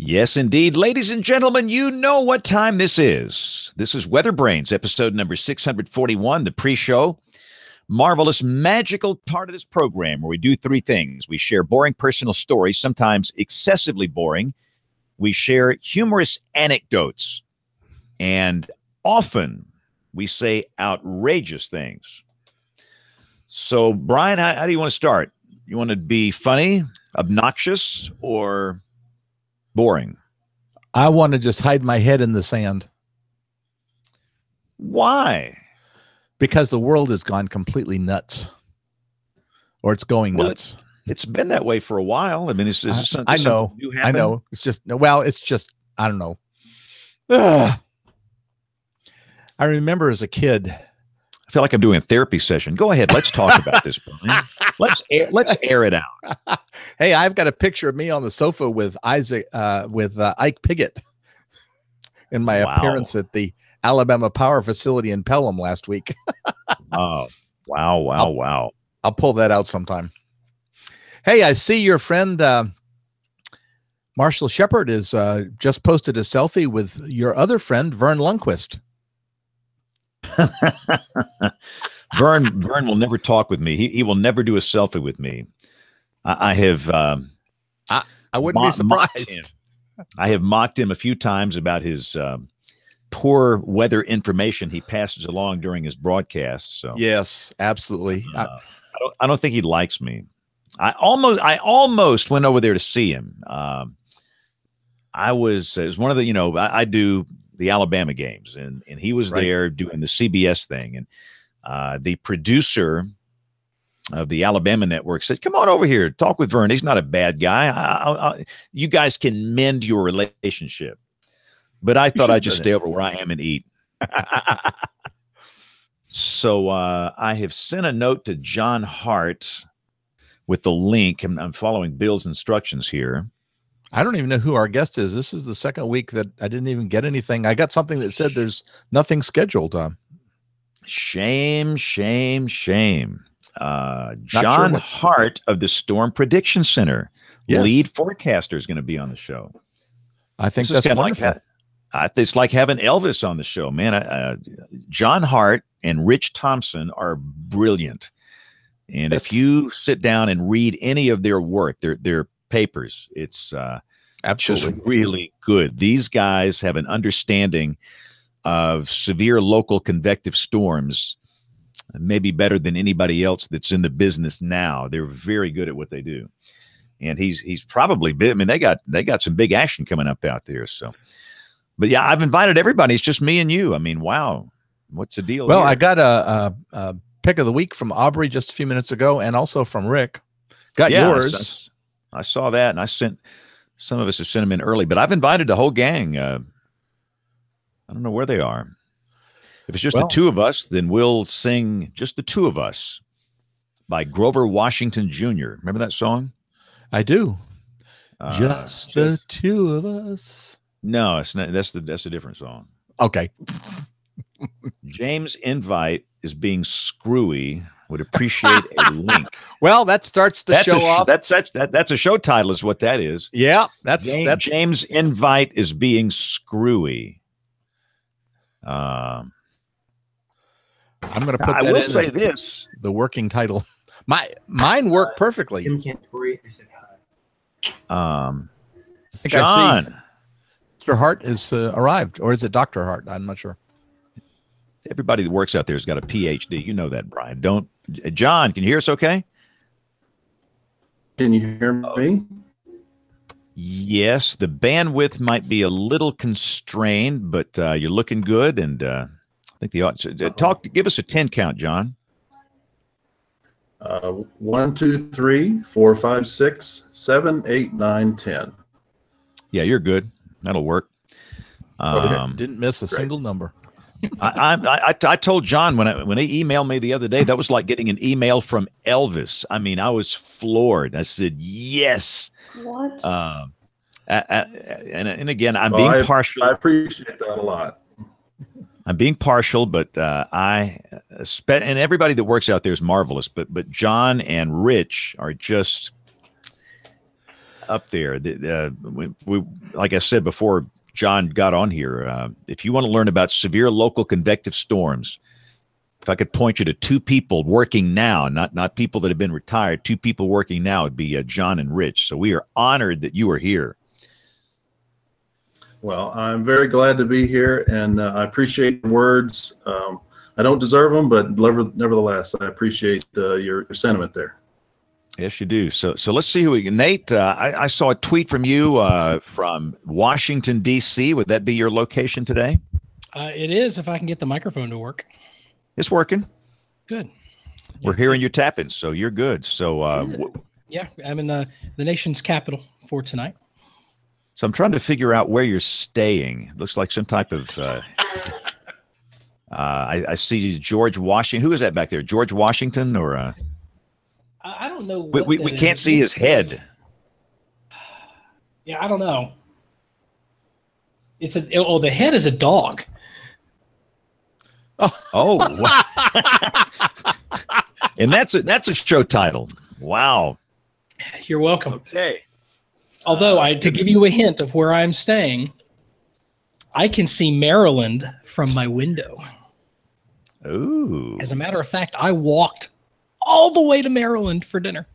Yes, indeed. Ladies and gentlemen, you know what time this is. This is WeatherBrains, episode number 641, the pre-show. Marvelous, magical part of this program where we do three things. We share boring personal stories, sometimes excessively boring. We share humorous anecdotes. And often we say outrageous things. So, Brian, how do you want to start? You want to be funny, obnoxious, or boring? I want to just hide my head in the sand. Why? Because the world has gone completely nuts. Or it's going nuts. It's been that way for a while. I mean, is this I know. I know. It's just, well, it's just, I don't know. Ugh. I remember as a kid. I feel like I'm doing a therapy session. Go ahead. Let's talk about this, Brian. Let's air it out. Hey, I've got a picture of me on the sofa with Ike Piggott in my appearance at the Alabama Power Facility in Pelham last week. Oh, wow. I'll pull that out sometime. Hey, I see your friend Marshall Shepard is just posted a selfie with your other friend, Vern Lundquist. Vern will never talk with me. He will never do a selfie with me. I have I wouldn't be surprised. I have mocked him a few times about his poor weather information he passes along during his broadcasts. So yes, absolutely. I don't think he likes me. I almost went over there to see him. It was one of the, I do the Alabama games, and he was there doing the CBS thing, and the producer of the Alabama network said, "Come on over here, talk with Vern. He's not a bad guy. You guys can mend your relationship." But I thought I'd just stay over where I am and eat. So I have sent a note to John Hart with the link. I'm following Bill's instructions here. I don't even know who our guest is. This is the second week that I didn't even get anything. I got something that said there's nothing scheduled. Shame. John Hart of the Storm Prediction Center, lead forecaster, is going to be on the show. I think that's wonderful. It's like having Elvis on the show, man. John Hart and Rich Thompson are brilliant. And if you sit down and read any of their work, their papers, it's absolutely just really good. These guys have an understanding of severe local convective storms, maybe better than anybody else that's in the business now. They're very good at what they do. And he's probably been, I mean, they got some big action coming up out there. So, but yeah, I've invited everybody. It's just me and you. I mean, wow. What's the deal? Well, here? I got a pick of the week from Aubrey just a few minutes ago, and also from Rick. Got yours. I saw that, and I sent some of us have sent them in early, but I've invited the whole gang. I don't know where they are. If it's just the two of us, then we'll sing "Just the Two of Us" by Grover Washington Jr. Remember that song? I do. Just the two of us. No, it's not. That's a different song. Okay. James Invite is being screwy. Would appreciate a link. Well, that starts the show off. That's a show title, is what that is. Yeah, that's James Invite is being screwy. I'm going to put that I will say this: the working title. Mine worked perfectly. Tim Cantori, I said hi. John, Mr. Hart has arrived, or is it Dr. Hart? I'm not sure. Everybody that works out there has got a PhD. You know that, Brian. John, can you hear us okay? Can you hear me? Yes, the bandwidth might be a little constrained, but you're looking good. And I think the audience, give us a 10 count, John. 1, 2, 3, 4, 5, 6, 7, 8, 9, 10. Yeah, you're good. That'll work. Okay. Didn't miss a single number. I told John when he emailed me the other day, that was like getting an email from Elvis. I mean, I was floored. I said, yes. What? And again, I'm being partial. I appreciate that a lot. I'm being partial, but and everybody that works out there is marvelous. But John and Rich are just up there. We like I said before John got on here, if you want to learn about severe local convective storms, if I could point you to two people working now, not people that have been retired, two people working now, would be John and Rich. So we are honored that you are here. Well, I'm very glad to be here, and I appreciate the words. I don't deserve them, but nevertheless, I appreciate your sentiment there. Yes, you do. So let's see who we can. Nate, I saw a tweet from you from Washington, D.C. Would that be your location today? It is, if I can get the microphone to work. It's working. Good. We're hearing you tapping, so you're good. So yeah, I'm in the nation's capital for tonight. So I'm trying to figure out where you're staying. Looks like some type of I see George Washington. Who is that back there? George Washington or I don't know. We can't see his head. Yeah, I don't know. The head is a dog. Oh. And that's a show title. Wow. You're welcome. Okay. Although to give you a hint of where I'm staying, I can see Maryland from my window. Ooh. As a matter of fact, I walked all the way to Maryland for dinner.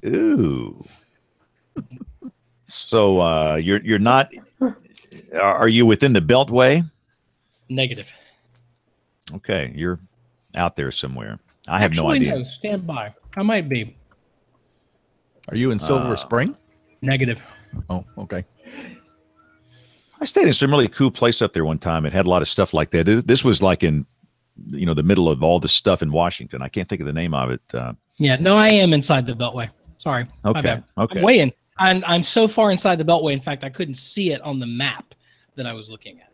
Ooh. So you're not. Are you within the Beltway? Negative. Okay, you're out there somewhere. I have no idea. No, stand by. I might be. Are you in Silver Spring? Negative. Oh, okay. I stayed in some really cool place up there one time. It had a lot of stuff like that. This was like in, the middle of all the stuff in Washington. I can't think of the name of it. Yeah, no, I am inside the Beltway. Sorry. Okay. My bad. Okay. I'm way in. I'm so far inside the Beltway. In fact, I couldn't see it on the map that I was looking at.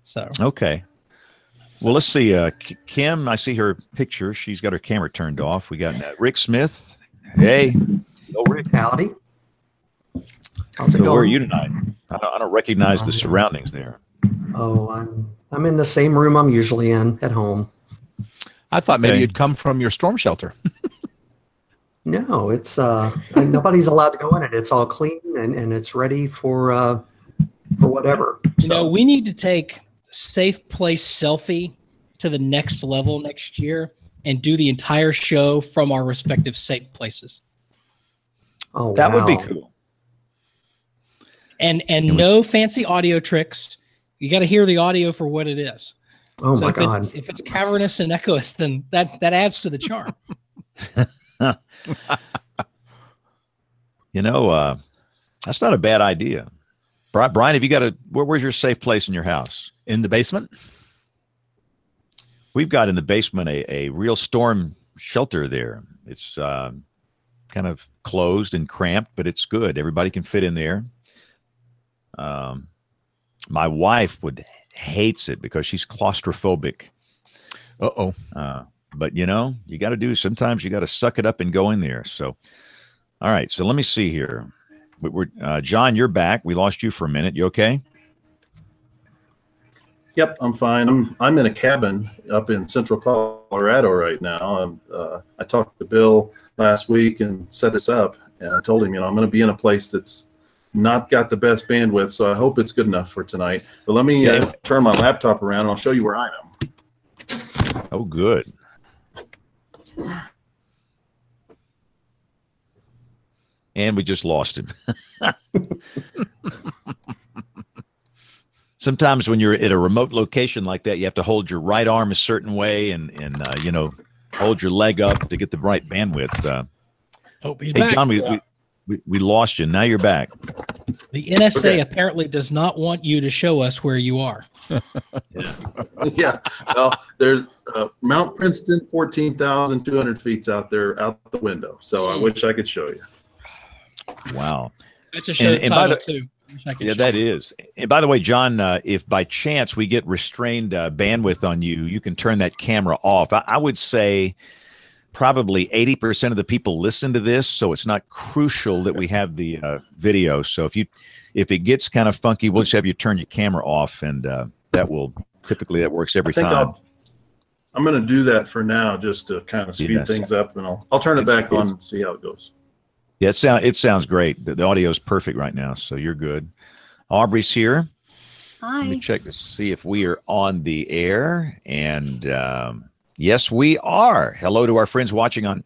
So. Okay. Well, let's see. Kim, I see her picture. She's got her camera turned off. We got Rick Smith. Hey. Hello, Rick. Howdy. How's it So going? where are you tonight? I don't recognize the surroundings there. Oh, I'm in the same room I'm usually in at home. I thought maybe Okay. you'd come from your storm shelter. No, it's nobody's allowed to go in it. It's all clean and it's ready for whatever. We need to take Safe Place Selfie to the next level next year and do the entire show from our respective safe places. Oh, That would be wow. cool. And no fancy audio tricks. You got to hear the audio for what it is. Oh So my if God. if it's cavernous and echoous, then that adds to the charm. That's not a bad idea. Brian, have you got where's your safe place in your house? In the basement? We've got in the basement a real storm shelter there. It's kind of closed and cramped, but it's good. Everybody can fit in there. My wife hates it because she's claustrophobic. Uh-oh. But you got to sometimes you got to suck it up and go in there. So, all right. So let me see here. John, you're back. We lost you for a minute. You okay? Yep, I'm fine. I'm in a cabin up in central Colorado right now. I talked to Bill last week and set this up, and I told him, I'm going to be in a place that's not got the best bandwidth, so I hope it's good enough for tonight. But let me turn my laptop around, and I'll show you where I am. Oh, good. And we just lost him. Sometimes when you're at a remote location like that, you have to hold your right arm a certain way and hold your leg up to get the right bandwidth. He's Hey, back. John, we lost you. Now you're back. The NSA Okay. apparently does not want you to show us where you are. Yeah, well, there's Mount Princeton, 14,200 feet's out there, out the window. So I wish I could show you. Wow. That's a show And by title, the- too. Wish I could Yeah, show that you. is. And by the way, John, if by chance we get restrained bandwidth on you, you can turn that camera off. I would say probably 80% of the people listen to this, so it's not crucial that we have the video. So if it gets kind of funky, we'll just have you turn your camera off, and that works every I think time. I'm going to do that for now, just to kind of speed Yes. things up, and I'll turn it back on and see how it goes. Yeah, it sounds great. The audio is perfect right now, so you're good. Aubrey's here. Hi. Let me check to see if we are on the air. And yes, we are. Hello to our friends watching on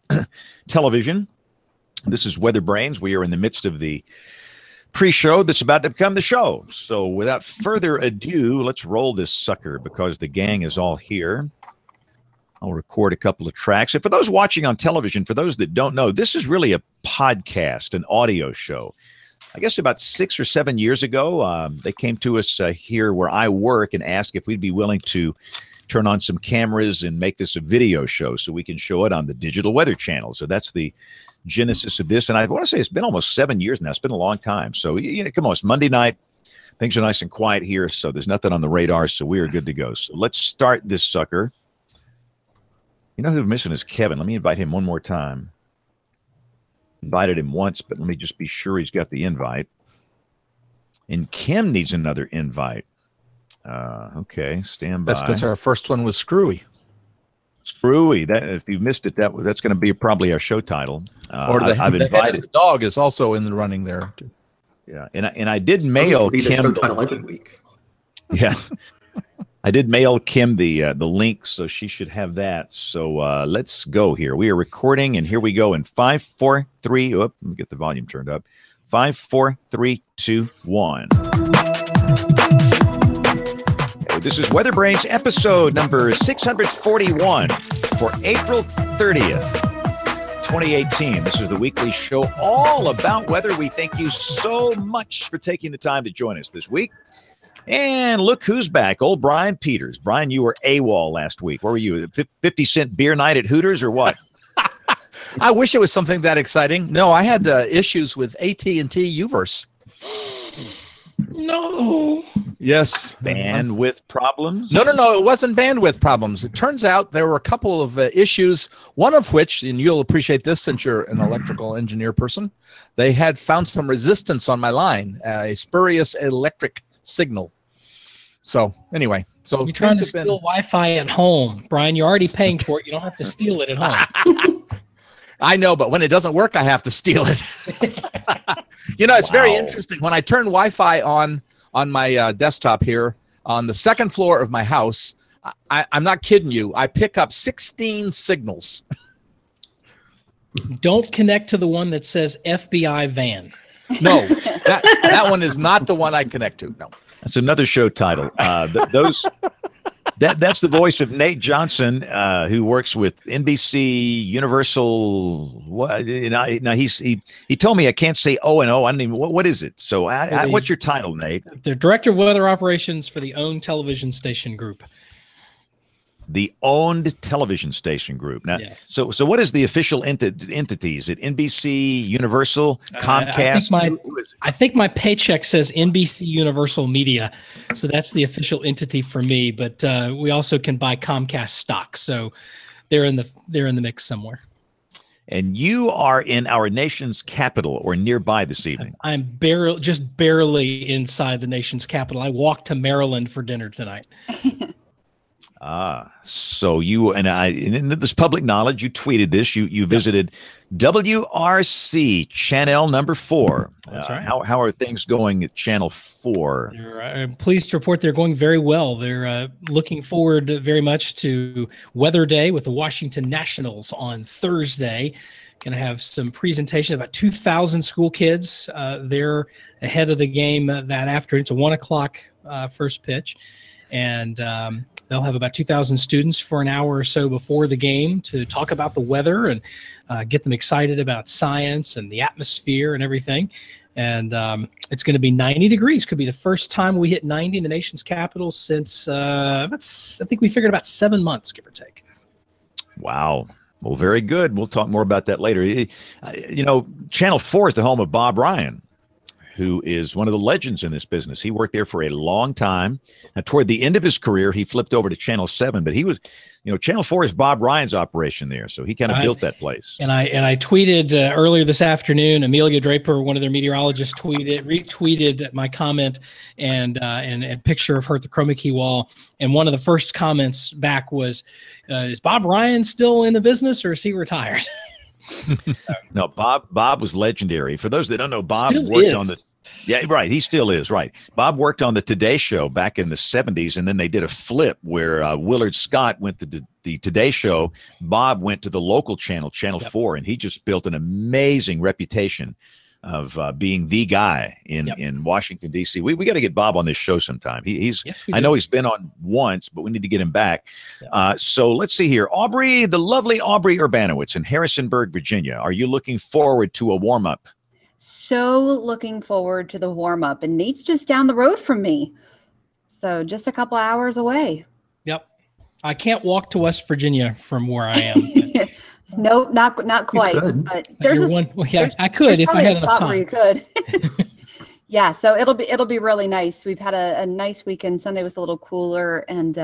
television. This is WeatherBrains. We are in the midst of the pre-show that's about to become the show. So without further ado, let's roll this sucker because the gang is all here. I'll record a couple of tracks. And for those watching on television, for those that don't know, this is really a podcast, an audio show. I guess about 6 or 7 years ago, they came to us here where I work and asked if we'd be willing to turn on some cameras and make this a video show so we can show it on the digital weather channel. So that's the genesis of this. And I want to say it's been almost 7 years now. It's been a long time. So, come on, it's Monday night. Things are nice and quiet here, so there's nothing on the radar, so we are good to go. So let's start this sucker. You know who we're missing is Kevin. Let me invite him one more time. Invited him once, but let me just be sure he's got the invite. And Kim needs another invite. Okay, stand by. That's because our first one was Screwy. Screwy. That if you missed it, that's going to be probably our show title. I've invited. The dog is also in the running there. Yeah, and I did mail Be the Kim show title every week. Yeah. I did mail Kim the link, so she should have that. So let's go here. We are recording, and here we go in 5, 4, 3. Let me get the volume turned up. 5, 4, 3, 2, 1. Okay, this is WeatherBrains episode number 641 for April 30th, 2018. This is the weekly show all about weather. We thank you so much for taking the time to join us this week. And look who's back, old Brian Peters. Brian, you were AWOL last week. Where were you? 50-cent beer night at Hooters or what? I wish it was something that exciting. No, I had issues with AT&T Uverse. No. Yes. Bandwidth problems? No. It wasn't bandwidth problems. It turns out there were a couple of issues, one of which, and you'll appreciate this since you're an electrical engineer person, they had found some resistance on my line, a spurious electric signal. So anyway, you're trying to steal Wi-Fi at home, Brian. You're already paying for it. You don't have to steal it at home. I know, but when it doesn't work, I have to steal it. It's very interesting. When I turn Wi-Fi on my desktop here on the second floor of my house, I'm not kidding you. I pick up 16 signals. Don't connect to the one that says FBI van. No, that one is not the one I connect to. No. That's another show title. That's the voice of Nate Johnson, who works with NBC Universal. He told me I can't say O&O. I don't even. What is it? So what's your title, Nate? The Director of Weather Operations for the OWN television station group. The owned television station group. Now, yes. So what is the official entity? Is it NBC, Universal, Comcast? I think my paycheck says NBC Universal Media, so that's the official entity for me. But we also can buy Comcast stock, so they're in the mix somewhere. And you are in our nation's capital or nearby this evening. I'm just barely inside the nation's capital. I walked to Maryland for dinner tonight. So you and I, in this public knowledge, you tweeted this. You visited WRC channel number 4. That's right. How are things going at channel 4? I'm pleased to report they're going very well. They're looking forward very much to Weather Day with the Washington Nationals on Thursday. Going to have some presentation, about 2,000 school kids. They're ahead of the game that afternoon. It's a 1 o'clock first pitch. And they'll have about 2,000 students for an hour or so before the game to talk about the weather and get them excited about science and the atmosphere and everything. And it's going to be 90 degrees. Could be the first time we hit 90 in the nation's capital since, I think we figured about 7 months, give or take. Wow. Well, very good. We'll talk more about that later. Channel 4 is the home of Bob Ryan, who is one of the legends in this business. He worked there for a long time. And toward the end of his career, he flipped over to Channel 7. But he was, Channel 4 is Bob Ryan's operation there. So he kind of built that place. And I tweeted earlier this afternoon, Amelia Draper, one of their meteorologists, retweeted my comment and a picture of her at the chroma key wall. And one of the first comments back was, is Bob Ryan still in the business or is he retired? No, Bob was legendary. For those that don't know, Bob Still worked is. on the. Yeah, right. He still is, right. Bob worked on the Today Show back in the 70s, and then they did a flip where Willard Scott went to the Today Show. Bob went to the local channel, Channel 4, and he just built an amazing reputation of being the guy in Washington, D.C. We got to get Bob on this show sometime. He's Yes, we I do. know he's been on once, but we need to get him back. So let's see here. Aubrey, the lovely Aubrey Urbanowitz in Harrisonburg, Virginia. Are you looking forward to a warm-up? So looking forward to the warm up, and Nate's just down the road from me, so just a couple hours away. Yep. I can't walk to West Virginia from where I am. but- Nope, not quite. could. But but there's you're a one- well, yeah, there's- I could there's if I probably had a enough spot where you time. could. Yeah, so it'll be really nice. We've had a nice weekend. Sunday was a little cooler, and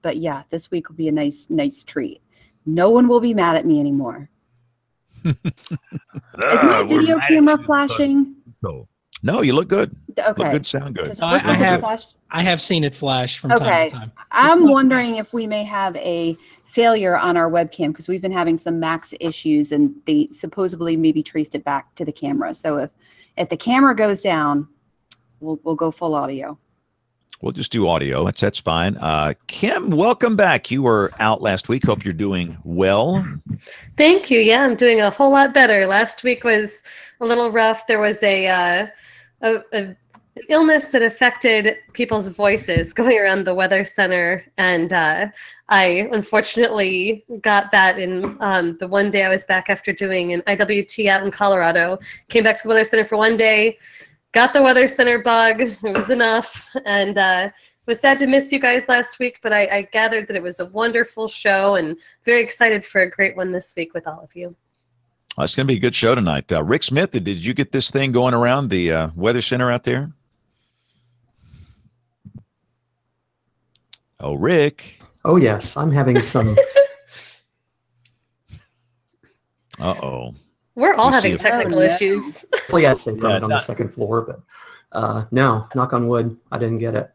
but yeah, this week will be a nice treat. No one will be mad at me anymore. Is my video camera flashing? No, you look good. Look Okay. good, sound good. Does it I- look I like it's have- flashed? I have seen it flash from Okay. time to time. I'm not wondering if we may have a failure on our webcam because we've been having some Max issues, and they supposedly maybe traced it back to the camera. So if the camera goes down, we'll go full audio. We'll just do audio. That's fine. Kim, welcome back. You were out last week. Hope you're doing well. Thank you. Yeah, I'm doing a whole lot better. Last week was a little rough. There was an illness that affected people's voices going around the weather center, and I unfortunately got that in the one day I was back after doing an IWT out in Colorado. Came back to the weather center for one day, got the weather center bug. It was enough, and was sad to miss you guys last week, but I gathered that it was a wonderful show and very excited for a great one this week with all of you. It's going to be a good show tonight. Rick Smith, did you get this thing going around the weather center out there? Oh, Rick. Oh, yes. I'm having some. Uh-oh. We're all You see having it. technical Oh, no. issues. Well, yeah, safe from Yeah, it on the second floor, but no, knock on wood, I didn't get it.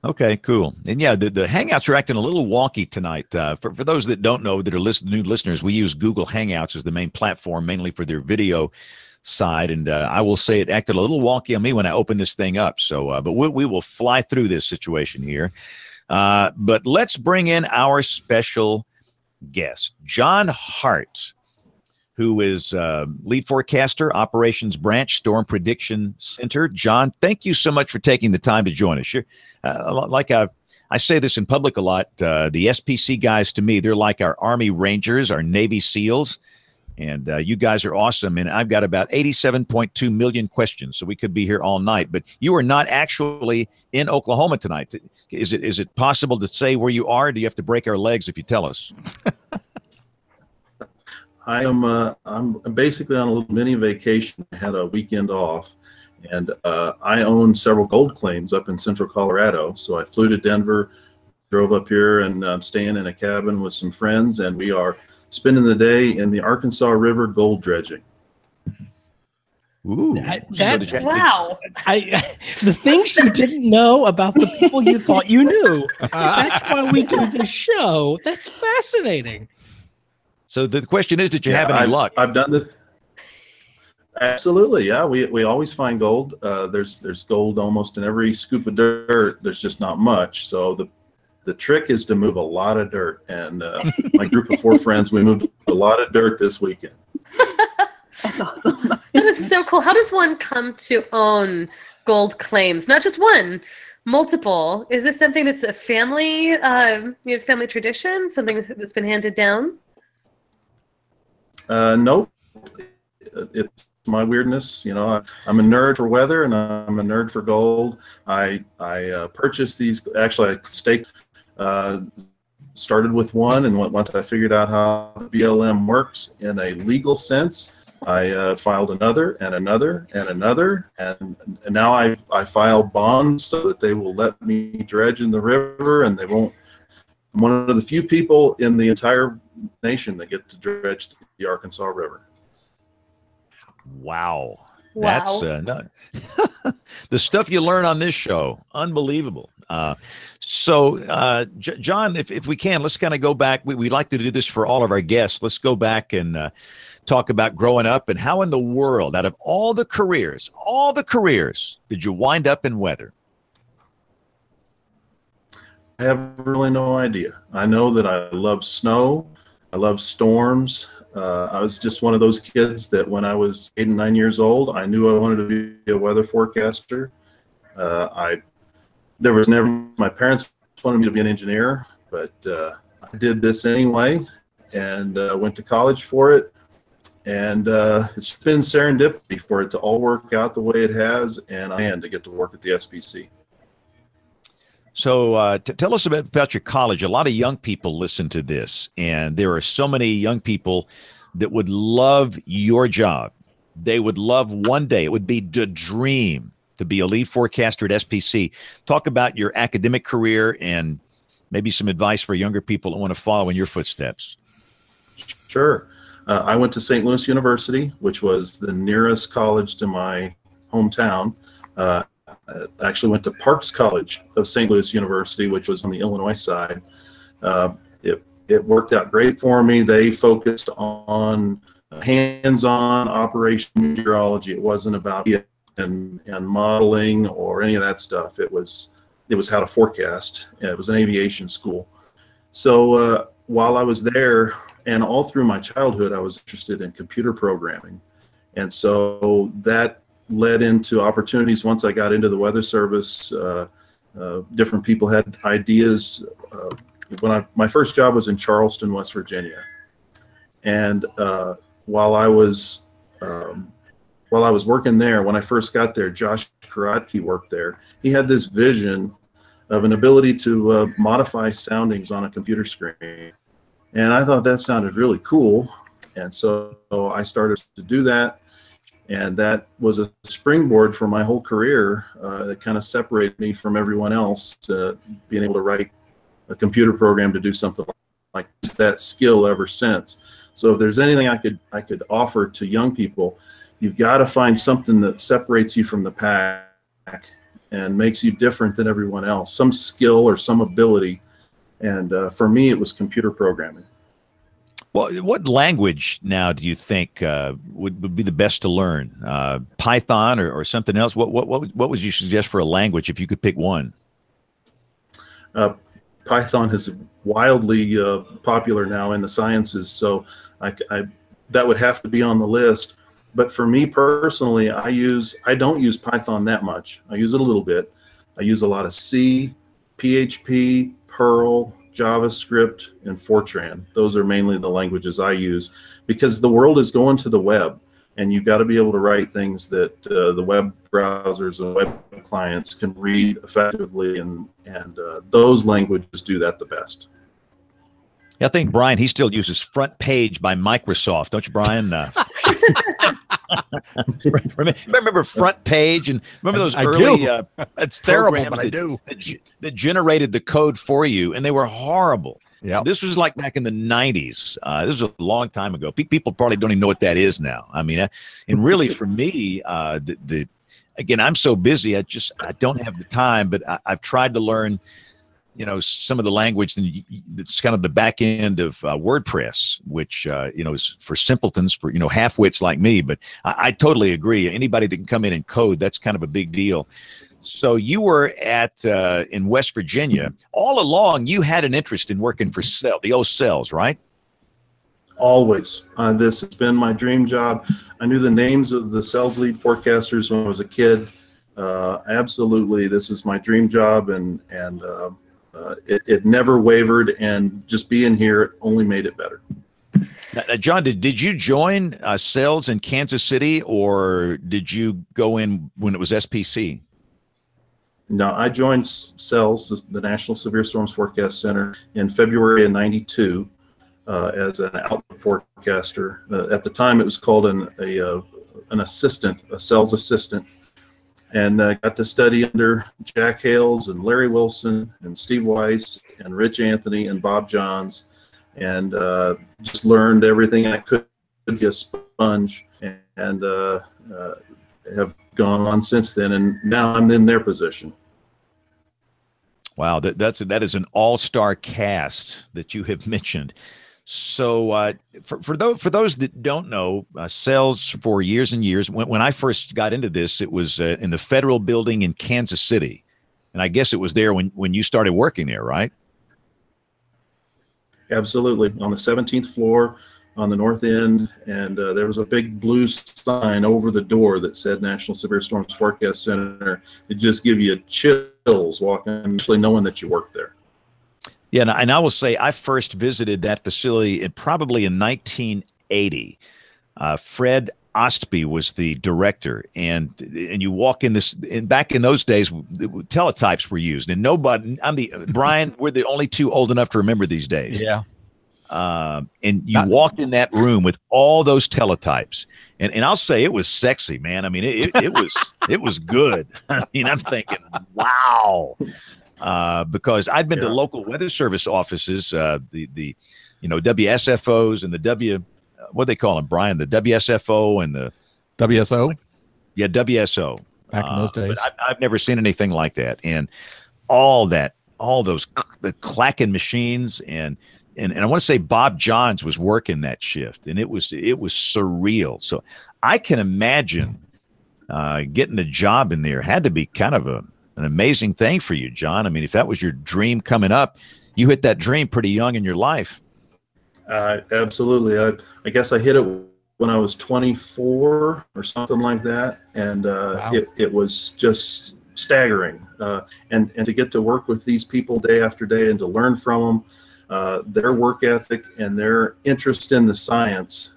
Okay, cool. And yeah, the Hangouts are acting a little wonky tonight. For those that don't know, that are new listeners, we use Google Hangouts as the main platform, mainly for their video side. And I will say it acted a little wonky on me when I opened this thing up. So, but we will fly through this situation here. But let's bring in our special guest, John Hart, who is lead forecaster, Operations Branch, Storm Prediction Center. John, thank you so much for taking the time to join us. Like I say this in public a lot, the SPC guys, to me, they're like our Army Rangers, our Navy SEALs, and you guys are awesome. And I've got about 87.2 million questions, so we could be here all night. But you are not actually in Oklahoma tonight. Is it possible to say where you are? Or do you have to break our legs if you tell us? I'm basically on a little mini vacation. I had a weekend off, and I own several gold claims up in central Colorado. So I flew to Denver, drove up here, and I'm staying in a cabin with some friends, and we are spending the day in the Arkansas River gold dredging. Ooh. Wow. The things you didn't know about the people you thought you knew. That's why we do this show. That's fascinating. So the question is, did you have any luck? I've done this. Absolutely, yeah. We always find gold. There's gold almost in every scoop of dirt. There's just not much. So the trick is to move a lot of dirt. And my group of 4 friends, we moved a lot of dirt this weekend. That's awesome. That is so cool. How does one come to own gold claims? Not just one, multiple. Is this something that's a family, family tradition? Something that's been handed down? Nope. It's my weirdness. You know, I'm a nerd for weather, and I'm a nerd for gold. I purchased these. Actually, I staked. Started with one, and once I figured out how BLM works in a legal sense, I filed another and another and another, and now I file bonds so that they will let me dredge in the river, and they won't. I'm one of the few people in the entire nation that get to dredge the Arkansas River. Wow. Wow. That's the stuff you learn on this show. Unbelievable. John, if we can, let's kind of go back. We like to do this for all of our guests. Let's go back and talk about growing up and how in the world, out of all the careers, did you wind up in weather? I have really no idea. I know that I love snow. I love storms. I was just one of those kids that when I was 8 and 9 years old, I knew I wanted to be a weather forecaster. There was never, my parents wanted me to be an engineer, but I did this anyway and went to college for it. And it's been serendipity for it to all work out the way it has, and to get to work at the SBC. So tell us a bit about your college. A lot of young people listen to this, and there are so many young people that would love your job. They would love one day, it would be the dream to be a lead forecaster at SPC. Talk about your academic career and maybe some advice for younger people that want to follow in your footsteps. Sure. I went to St. Louis University, which was the nearest college to my hometown. I actually went to Parks College of St. Louis University, which was on the Illinois side. It worked out great for me. They focused on hands-on operation meteorology. It wasn't about and modeling or any of that stuff. It was how to forecast. It was an aviation school. So while I was there, and all through my childhood, I was interested in computer programming. And so that led into opportunities once I got into the Weather Service. Different people had ideas. My first job was in Charleston, West Virginia. And while I was working there, when I first got there, Josh Karatke worked there. He had this vision of an ability to modify soundings on a computer screen. And I thought that sounded really cool. And so I started to do that. And that was a springboard for my whole career that kind of separated me from everyone else to being able to write a computer program to do something like that skill ever since. So if there's anything I could offer to young people, you've got to find something that separates you from the pack and makes you different than everyone else, some skill or some ability. And for me, it was computer programming. Well, what language now do you think would be the best to learn? Python or something else? What would you suggest for a language if you could pick one? Python is wildly popular now in the sciences, so that would have to be on the list. But for me personally, I don't use Python that much. I use it a little bit. I use a lot of C, PHP, Perl, JavaScript, and Fortran. Those are mainly the languages I use because the world is going to the web, and you've got to be able to write things that the web browsers and web clients can read effectively, and those languages do that the best. Yeah, I think Brian, he still uses Front Page by Microsoft, don't you, Brian? Remember Front Page, and remember those early it's terrible, but I do. That generated the code for you, and they were horrible. Yeah, this was like back in the 90s. This was a long time ago. People probably don't even know what that is now. I mean, and really for me, again, I'm so busy, I don't have the time, but I've tried to learn some of the language that's kind of the back end of WordPress, which, is for simpletons, for, half-wits like me. But I totally agree. Anybody that can come in and code, that's kind of a big deal. So you were in West Virginia. All along, you had an interest in working for the old cells, right? Always. This has been my dream job. I knew the names of the sales lead forecasters when I was a kid. Absolutely, this is my dream job, and it never wavered, and just being here only made it better. Now, John, did you join sales in Kansas City, or did you go in when it was SPC? No, I joined sales, the National Severe Storms Forecast Center, in February of '92 as an output forecaster. At the time, it was called an assistant, a sales assistant. And got to study under Jack Hales and Larry Wilson and Steve Weiss and Rich Anthony and Bob Johns, and just learned everything I could be a sponge, and have gone on since then. And now I'm in their position. Wow, that is an all-star cast that you have mentioned. So for those that don't know, sales for years and years. When I first got into this, it was in the Federal Building in Kansas City, and I guess it was there when you started working there, right? Absolutely, on the 17th floor on the north end, and there was a big blue sign over the door that said National Severe Storms Forecast Center. It just give you chills walking, actually knowing that you worked there. Yeah, and I will say I first visited that facility probably in 1980. Fred Ostby was the director, and you walk in this. And back in those days, teletypes were used, and nobody. Brian. We're the only two old enough to remember these days. Yeah. And you walked in that room with all those teletypes, and I'll say it was sexy, man. I mean, it was good. I mean, I'm thinking, wow. Because I'd been to local weather service offices, the WSFOs and the what do they call them, Brian? The WSFO and the WSO. Yeah, WSO. Back in those days, but I've never seen anything like that, and all those the clacking machines, and I want to say Bob Johns was working that shift, and it was surreal. So I can imagine getting a job in there had to be kind of an amazing thing for you, John. I mean, if that was your dream coming up, you hit that dream pretty young in your life. Absolutely. I guess I hit it when I was 24 or something like that. And wow. it was just staggering. And to get to work with these people day after day and to learn from them, their work ethic and their interest in the science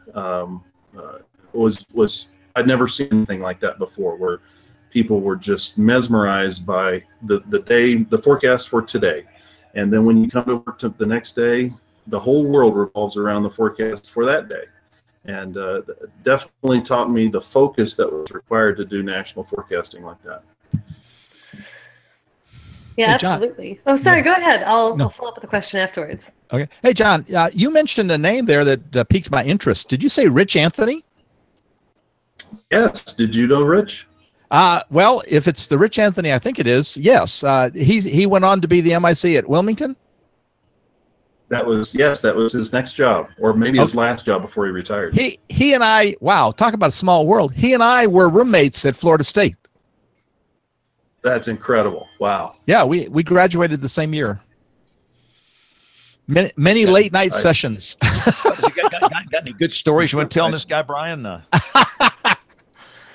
was I'd never seen anything like that before, where people were just mesmerized by the forecast for today. And then when you come to work the next day, the whole world revolves around the forecast for that day. And definitely taught me the focus that was required to do national forecasting like that. Yeah, hey, absolutely. Oh, sorry, go ahead. I'll follow up with a question afterwards. Okay. Hey, John, you mentioned a name there that piqued my interest. Did you say Rich Anthony? Yes. Did you know Rich? Well, if it's the Rich Anthony, I think it is. Yes. He went on to be the MIC at Wilmington. That was his next job, or maybe his last job before he retired. He and I, wow, talk about a small world. He and I were roommates at Florida State. That's incredible. Wow. Yeah, we graduated the same year. Many late night sessions. got any good stories you want to tell this guy, Brian?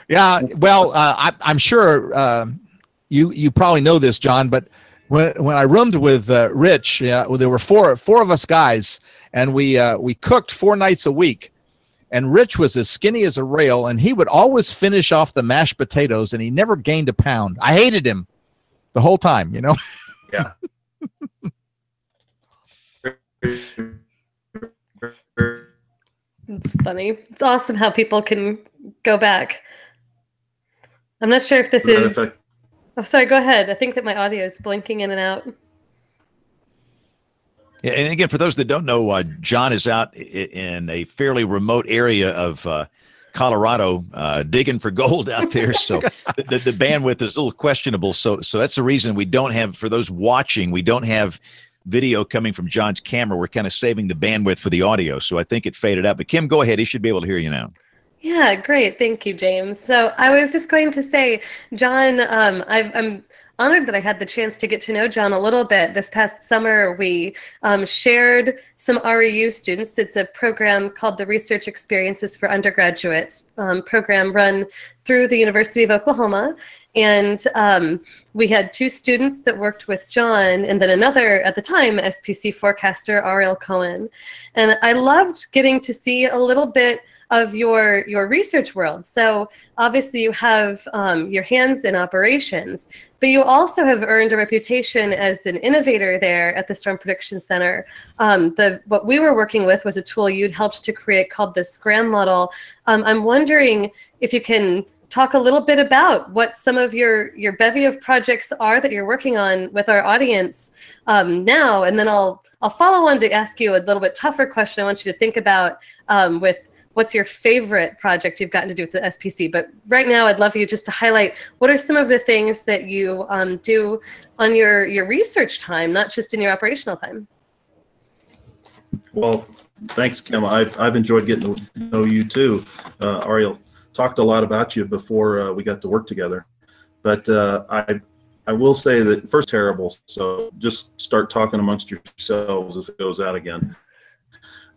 Yeah, well, I'm sure you probably know this, John, but when I roomed with Rich, there were four of us guys, and we cooked 4 nights a week. And Rich was as skinny as a rail, and he would always finish off the mashed potatoes, and he never gained a pound. I hated him the whole time, you know? Yeah. It's funny. It's awesome how people can go back. I'm not sure if this is... Oh, sorry, go ahead. I think that my audio is blinking in and out. Yeah, and again, for those that don't know, John is out in a fairly remote area of Colorado, digging for gold out there. So the bandwidth is a little questionable. So that's the reason we don't have, for those watching, we don't have video coming from John's camera. We're kind of saving the bandwidth for the audio. So I think it faded out. But Kim, go ahead. He should be able to hear you now. Yeah, great. Thank you, James. So I was just going to say, John, I'm honored that I had the chance to get to know John a little bit. This past summer, we shared some REU students. It's a program called the Research Experiences for Undergraduates program run through the University of Oklahoma. And we had 2 students that worked with John, and then another, at the time, SPC forecaster, Ariel Cohen. And I loved getting to see a little bit of your research world. So obviously you have your hands in operations, but you also have earned a reputation as an innovator there at the Storm Prediction Center. What we were working with was a tool you'd helped to create called the Scram model. I'm wondering if you can talk a little bit about what some of your bevy of projects are that you're working on with our audience now, and then I'll follow on to ask you a little bit tougher question I want you to think about with what's your favorite project you've gotten to do with the SPC. But right now, I'd love you just to highlight what are some of the things that you do on your research time, not just in your operational time. Well, thanks, Kim. I've enjoyed getting to know you too. Ariel talked a lot about you before we got to work together, but I will say that first terrible. So just start talking amongst yourselves if it goes out again.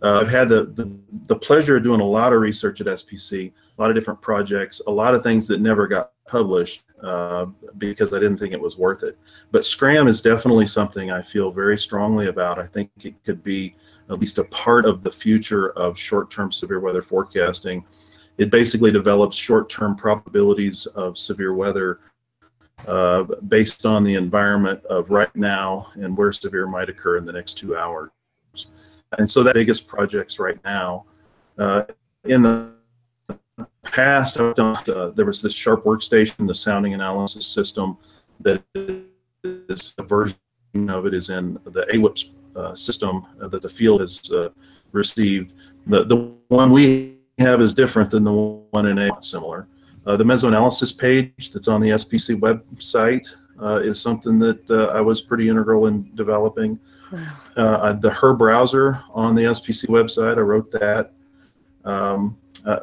I've had the pleasure of doing a lot of research at SPC, a lot of different projects, a lot of things that never got published because I didn't think it was worth it. But SCRAM is definitely something I feel very strongly about. I think it could be at least a part of the future of short-term severe weather forecasting. It basically develops short-term probabilities of severe weather based on the environment of right now and where severe might occur in the next 2 hours. And so the biggest projects right now, in the past, there was this SHARP workstation, the sounding analysis system, that is a version of it is in the AWIPS system that the field has received. The one we have is different than the one in A, similar. The mesoanalysis page that's on the SPC website is something that I was pretty integral in developing. The Her browser on the SPC website, I wrote that.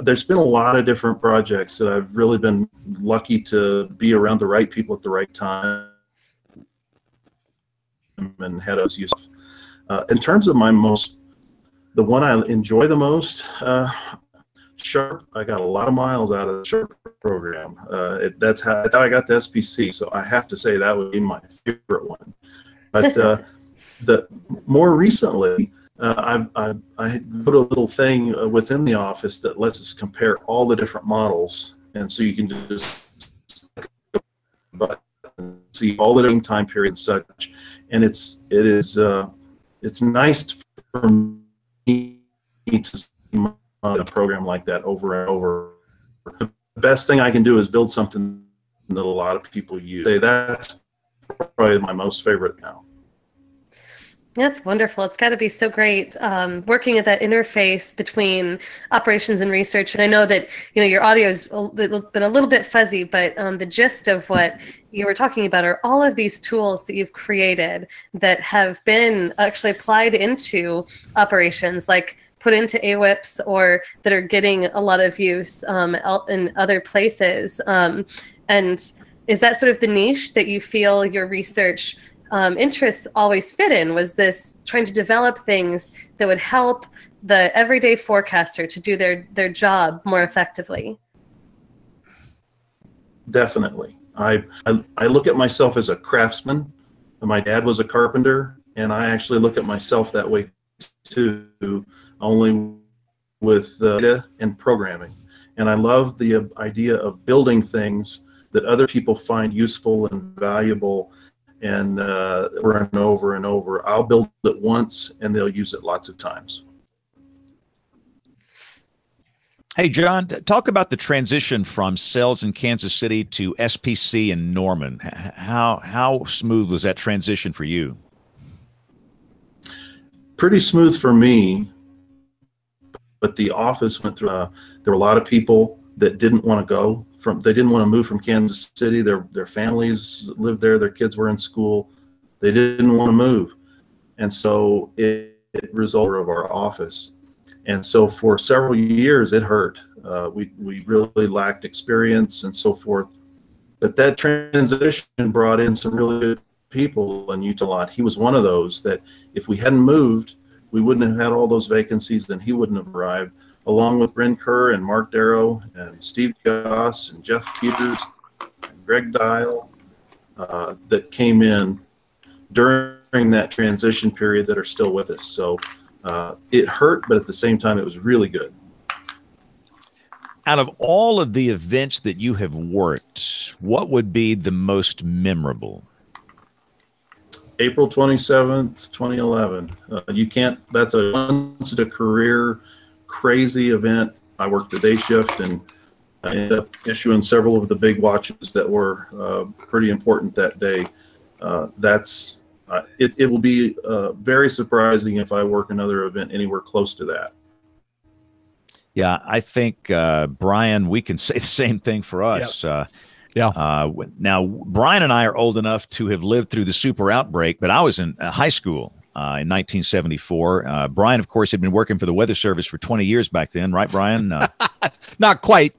There's been a lot of different projects that I've really been lucky to be around the right people at the right time and had us use. In terms of the one I enjoy the most, SHARP. I got a lot of miles out of the SHARP program. That's how I got to SPC. So I have to say that would be my favorite one. But more recently, I put a little thing within the office that lets us compare all the different models, and so you can just see all the different time periods and such. And it's nice for me to see a program like that over and over. The best thing I can do is build something that a lot of people use. That's probably my most favorite now. That's wonderful. It's got to be so great working at that interface between operations and research. And I know that your audio has been a little bit fuzzy, but the gist of what you were talking about are all of these tools that you've created that have been actually applied into operations, like put into AWIPS, or that are getting a lot of use in other places. And is that sort of the niche that you feel your research interests always fit in? Was this trying to develop things that would help the everyday forecaster to do their job more effectively? Definitely. I look at myself as a craftsman. My dad was a carpenter, and I actually look at myself that way too, only with data and programming. And I love the idea of building things that other people find useful and valuable, and over and over and over. I'll build it once and they'll use it lots of times. Hey, John, talk about the transition from sales in Kansas City to SPC in Norman. How smooth was that transition for you? Pretty smooth for me, but the office went through, there were a lot of people that didn't want to go they didn't want to move from Kansas City. Their families lived there. Their kids were in school. They didn't want to move. And so it resulted of our office. And so for several years, it hurt. We really lacked experience and so forth. But that transition brought in some really good people in Utah a lot. He was one of those that if we hadn't moved, we wouldn't have had all those vacancies, and he wouldn't have arrived, along with Bryn Kerr and Mark Darrow and Steve Goss and Jeff Peters and Greg Dial that came in during that transition period that are still with us. So it hurt, but at the same time, it was really good. Out of all of the events that you have worked, what would be the most memorable? April 27th, 2011. That's a once-in-a-career crazy event. I worked the day shift, and I ended up issuing several of the big watches that were pretty important that day. It will be very surprising if I work another event anywhere close to that. Yeah, I think, Brian, we can say the same thing for us. Now, Brian and I are old enough to have lived through the super outbreak, but I was in high school in 1974. Brian, of course, had been working for the Weather Service for 20 years back then, right, Brian? Not quite.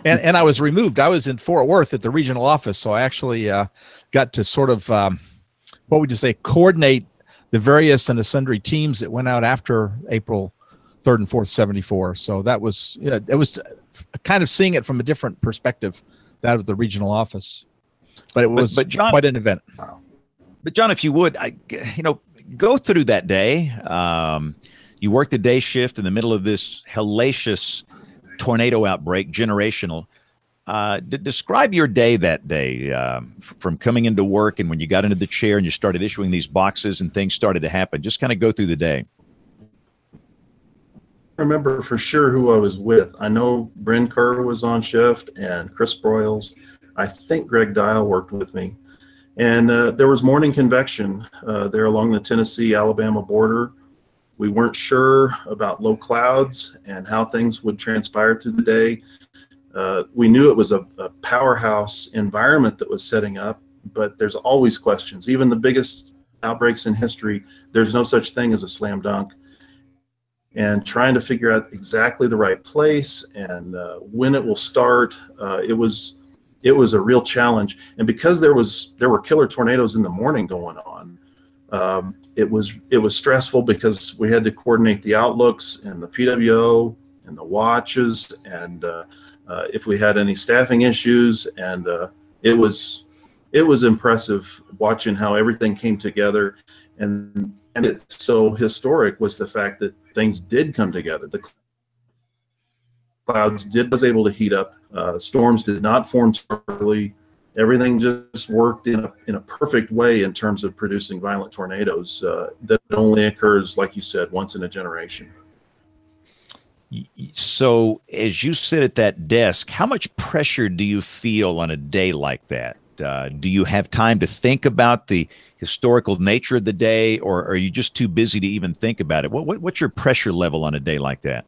And I was removed. I was in Fort Worth at the regional office, so I actually got to sort of, what would you say, coordinate the various and sundry teams that went out after April 3rd and 4th, 74. So that was, it was kind of seeing it from a different perspective, that of the regional office. But it was John, quite an event. But John, if you would, go through that day. You worked the day shift in the middle of this hellacious tornado outbreak, generational. Describe your day that day, from coming into work and when you got into the chair and you started issuing these boxes and things started to happen. Just kind of go through the day. I remember for sure who I was with. I know Bryn Kerr was on shift and Chris Broyles. I think Greg Dial worked with me. And there was morning convection there along the Tennessee-Alabama border. We weren't sure about low clouds and how things would transpire through the day. We knew it was a powerhouse environment that was setting up, but there's always questions. Even the biggest outbreaks in history, there's no such thing as a slam dunk. And trying to figure out exactly the right place and when it will start, it was a real challenge. And because there were killer tornadoes in the morning going on, it was stressful because we had to coordinate the outlooks and the PWO and the watches and if we had any staffing issues. And it was impressive watching how everything came together. And it's so historic was the fact that things did come together. The clouds was able to heat up. Storms did not form early. Everything just worked in a perfect way in terms of producing violent tornadoes that only occurs, like you said, once in a generation. So as you sit at that desk, how much pressure do you feel on a day like that? Do you have time to think about the historical nature of the day, or are you just too busy to even think about it? What's your pressure level on a day like that?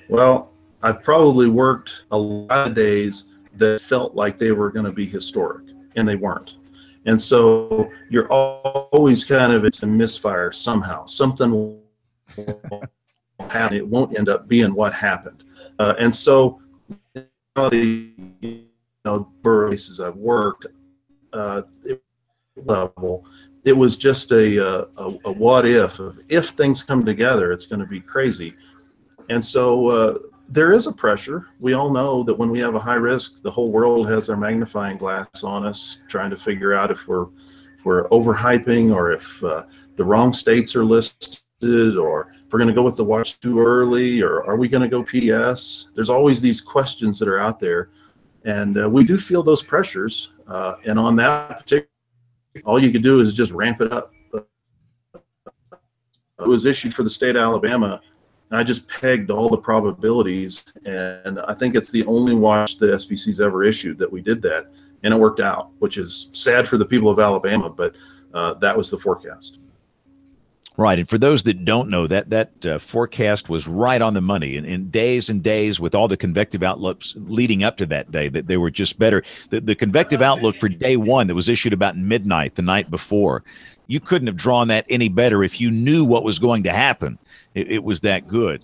Well, I've probably worked a lot of days that felt like they were going to be historic, and they weren't. And so you're always kind of it's a misfire somehow. Something will happen. It won't end up being what happened. And so, places I've worked, it was just a what if things come together, it's going to be crazy. And so there is a pressure. We all know that when we have a high risk, the whole world has their magnifying glass on us, trying to figure out if we're overhyping or if the wrong states are listed, or if we're going to go with the watch too early, or are we going to go PDS? There's always these questions that are out there. And we do feel those pressures. And on that particular, all you could do is just ramp it up. It was issued for the state of Alabama. I just pegged all the probabilities. And I think it's the only watch the SPC's ever issued that we did that. And it worked out, which is sad for the people of Alabama, but that was the forecast. Right. And for those that don't know, that forecast was right on the money. In days and days with all the convective outlooks leading up to that day, that they were just better. The convective outlook for day one that was issued about midnight the night before, you couldn't have drawn that any better if you knew what was going to happen. It was that good.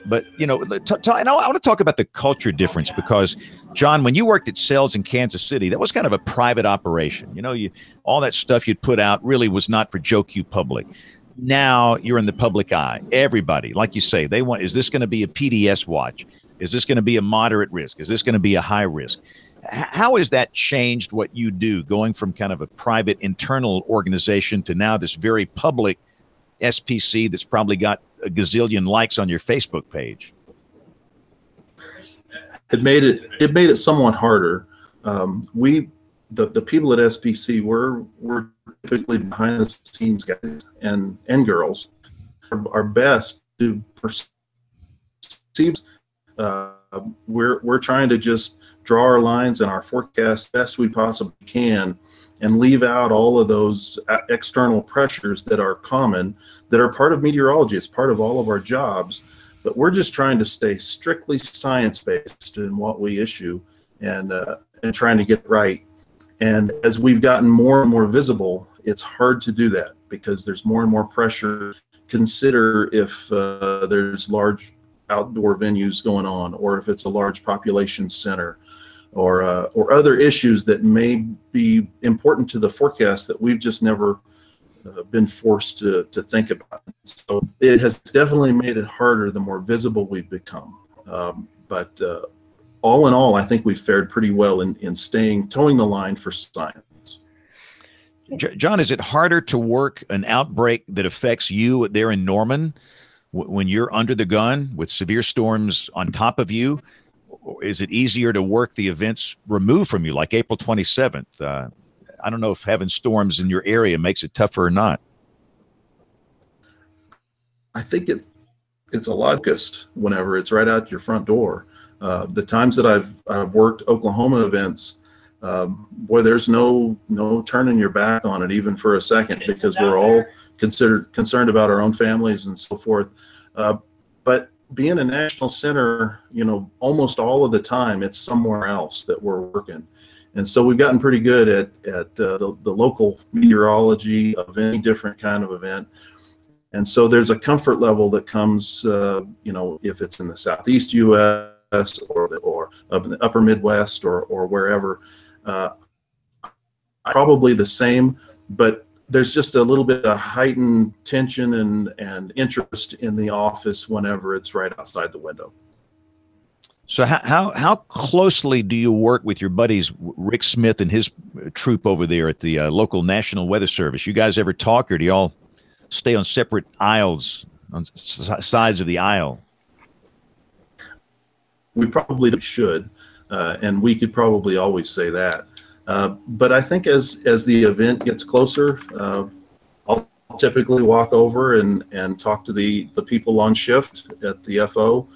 But, and I want to talk about the culture difference because, John, when you worked at Sells in Kansas City, that was kind of a private operation. All that stuff you'd put out really was not for Joe Q public. Now you're in the public eye. Everybody, like you say, is this going to be a PDS watch? Is this going to be a moderate risk? Is this going to be a high risk? How has that changed what you do, going from kind of a private internal organization to now this very public SPC that's probably got a gazillion likes on your Facebook page? It made it somewhat harder. The people at SPC were typically behind the scenes guys and girls are best to perceive. We're trying to just draw our lines and our forecast best we possibly can and leave out all of those external pressures that are common, that are part of meteorology. It's part of all of our jobs, but we're just trying to stay strictly science-based in what we issue, and trying to get it right. And as we've gotten more and more visible, it's hard to do that because there's more and more pressure. Consider if there's large outdoor venues going on, or if it's a large population center, or other issues that may be important to the forecast that we've just never been forced to think about. So it has definitely made it harder the more visible we've become. But all in all, I think we've fared pretty well in towing the line for science. John, is it harder to work an outbreak that affects you there in Norman when you're under the gun with severe storms on top of you? Or is it easier to work the events removed from you, like April 27th? I don't know if having storms in your area makes it tougher or not. I think it's a locust whenever it's right out your front door. The times that I've worked Oklahoma events, boy, there's no turning your back on it even for a second, because we're all concerned about our own families and so forth. But being a national center, almost all of the time it's somewhere else that we're working. And so we've gotten pretty good at the local meteorology of any different kind of event. And so there's a comfort level that comes, if it's in the Southeast U.S. or up in the upper Midwest or wherever, probably the same, but there's just a little bit of heightened tension and interest in the office whenever it's right outside the window. So how closely do you work with your buddies, Rick Smith and his troop over there at the local National Weather Service? You guys ever talk, or do y'all stay on separate aisles, on sides of the aisle? We probably should, and we could probably always say that. But I think as the event gets closer, I'll typically walk over and talk to the people on shift at the FO.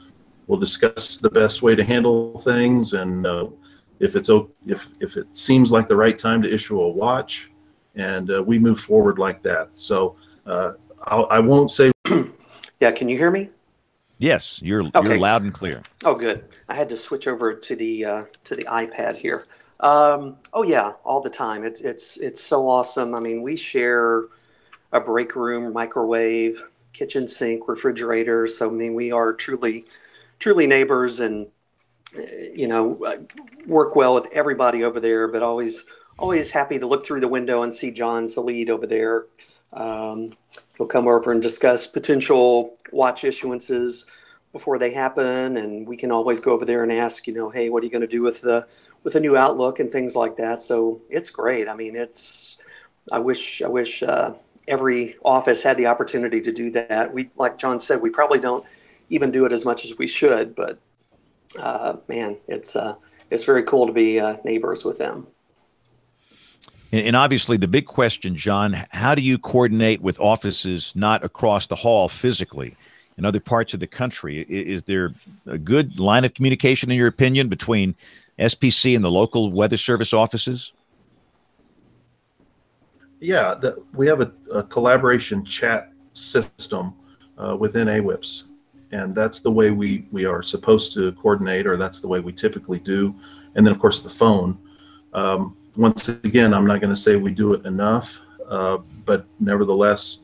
We'll discuss the best way to handle things, and if it seems like the right time to issue a watch, and we move forward like that. So I won't say. Yeah, can you hear me? Yes, you're loud and clear. Oh, good. I had to switch over to the iPad here. Oh yeah, all the time. It's so awesome. I mean, we share a break room, microwave, kitchen sink, refrigerator. So I mean, we are truly neighbors, and work well with everybody over there. But always happy to look through the window and see John Salid over there. He'll come over and discuss potential watch issuances before they happen, and we can always go over there and ask, hey, what are you going to do with the new outlook and things like that. So it's great. I mean, I wish every office had the opportunity to do that. Like John said, we probably don't even do it as much as we should, but man, it's very cool to be neighbors with them. And obviously the big question, John, how do you coordinate with offices not across the hall physically in other parts of the country? Is there a good line of communication, in your opinion, between SPC and the local Weather Service offices? Yeah, we have a collaboration chat system within AWIPS, and that's the way we are supposed to coordinate, or that's the way we typically do. And then, of course, the phone. Once again, I'm not going to say we do it enough, but nevertheless,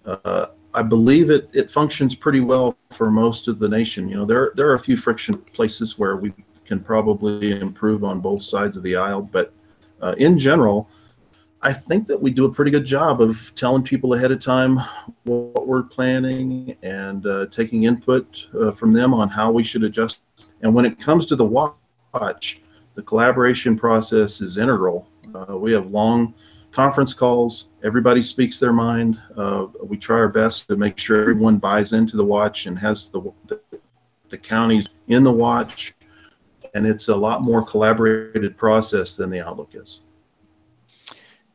I believe it functions pretty well for most of the nation. There are a few friction places where we can probably improve on both sides of the aisle, but in general, I think that we do a pretty good job of telling people ahead of time what we're planning and taking input from them on how we should adjust. And when it comes to the watch, the collaboration process is integral. We have long conference calls. Everybody speaks their mind. We try our best to make sure everyone buys into the watch and has the counties in the watch. And it's a lot more collaborated process than the Outlook is.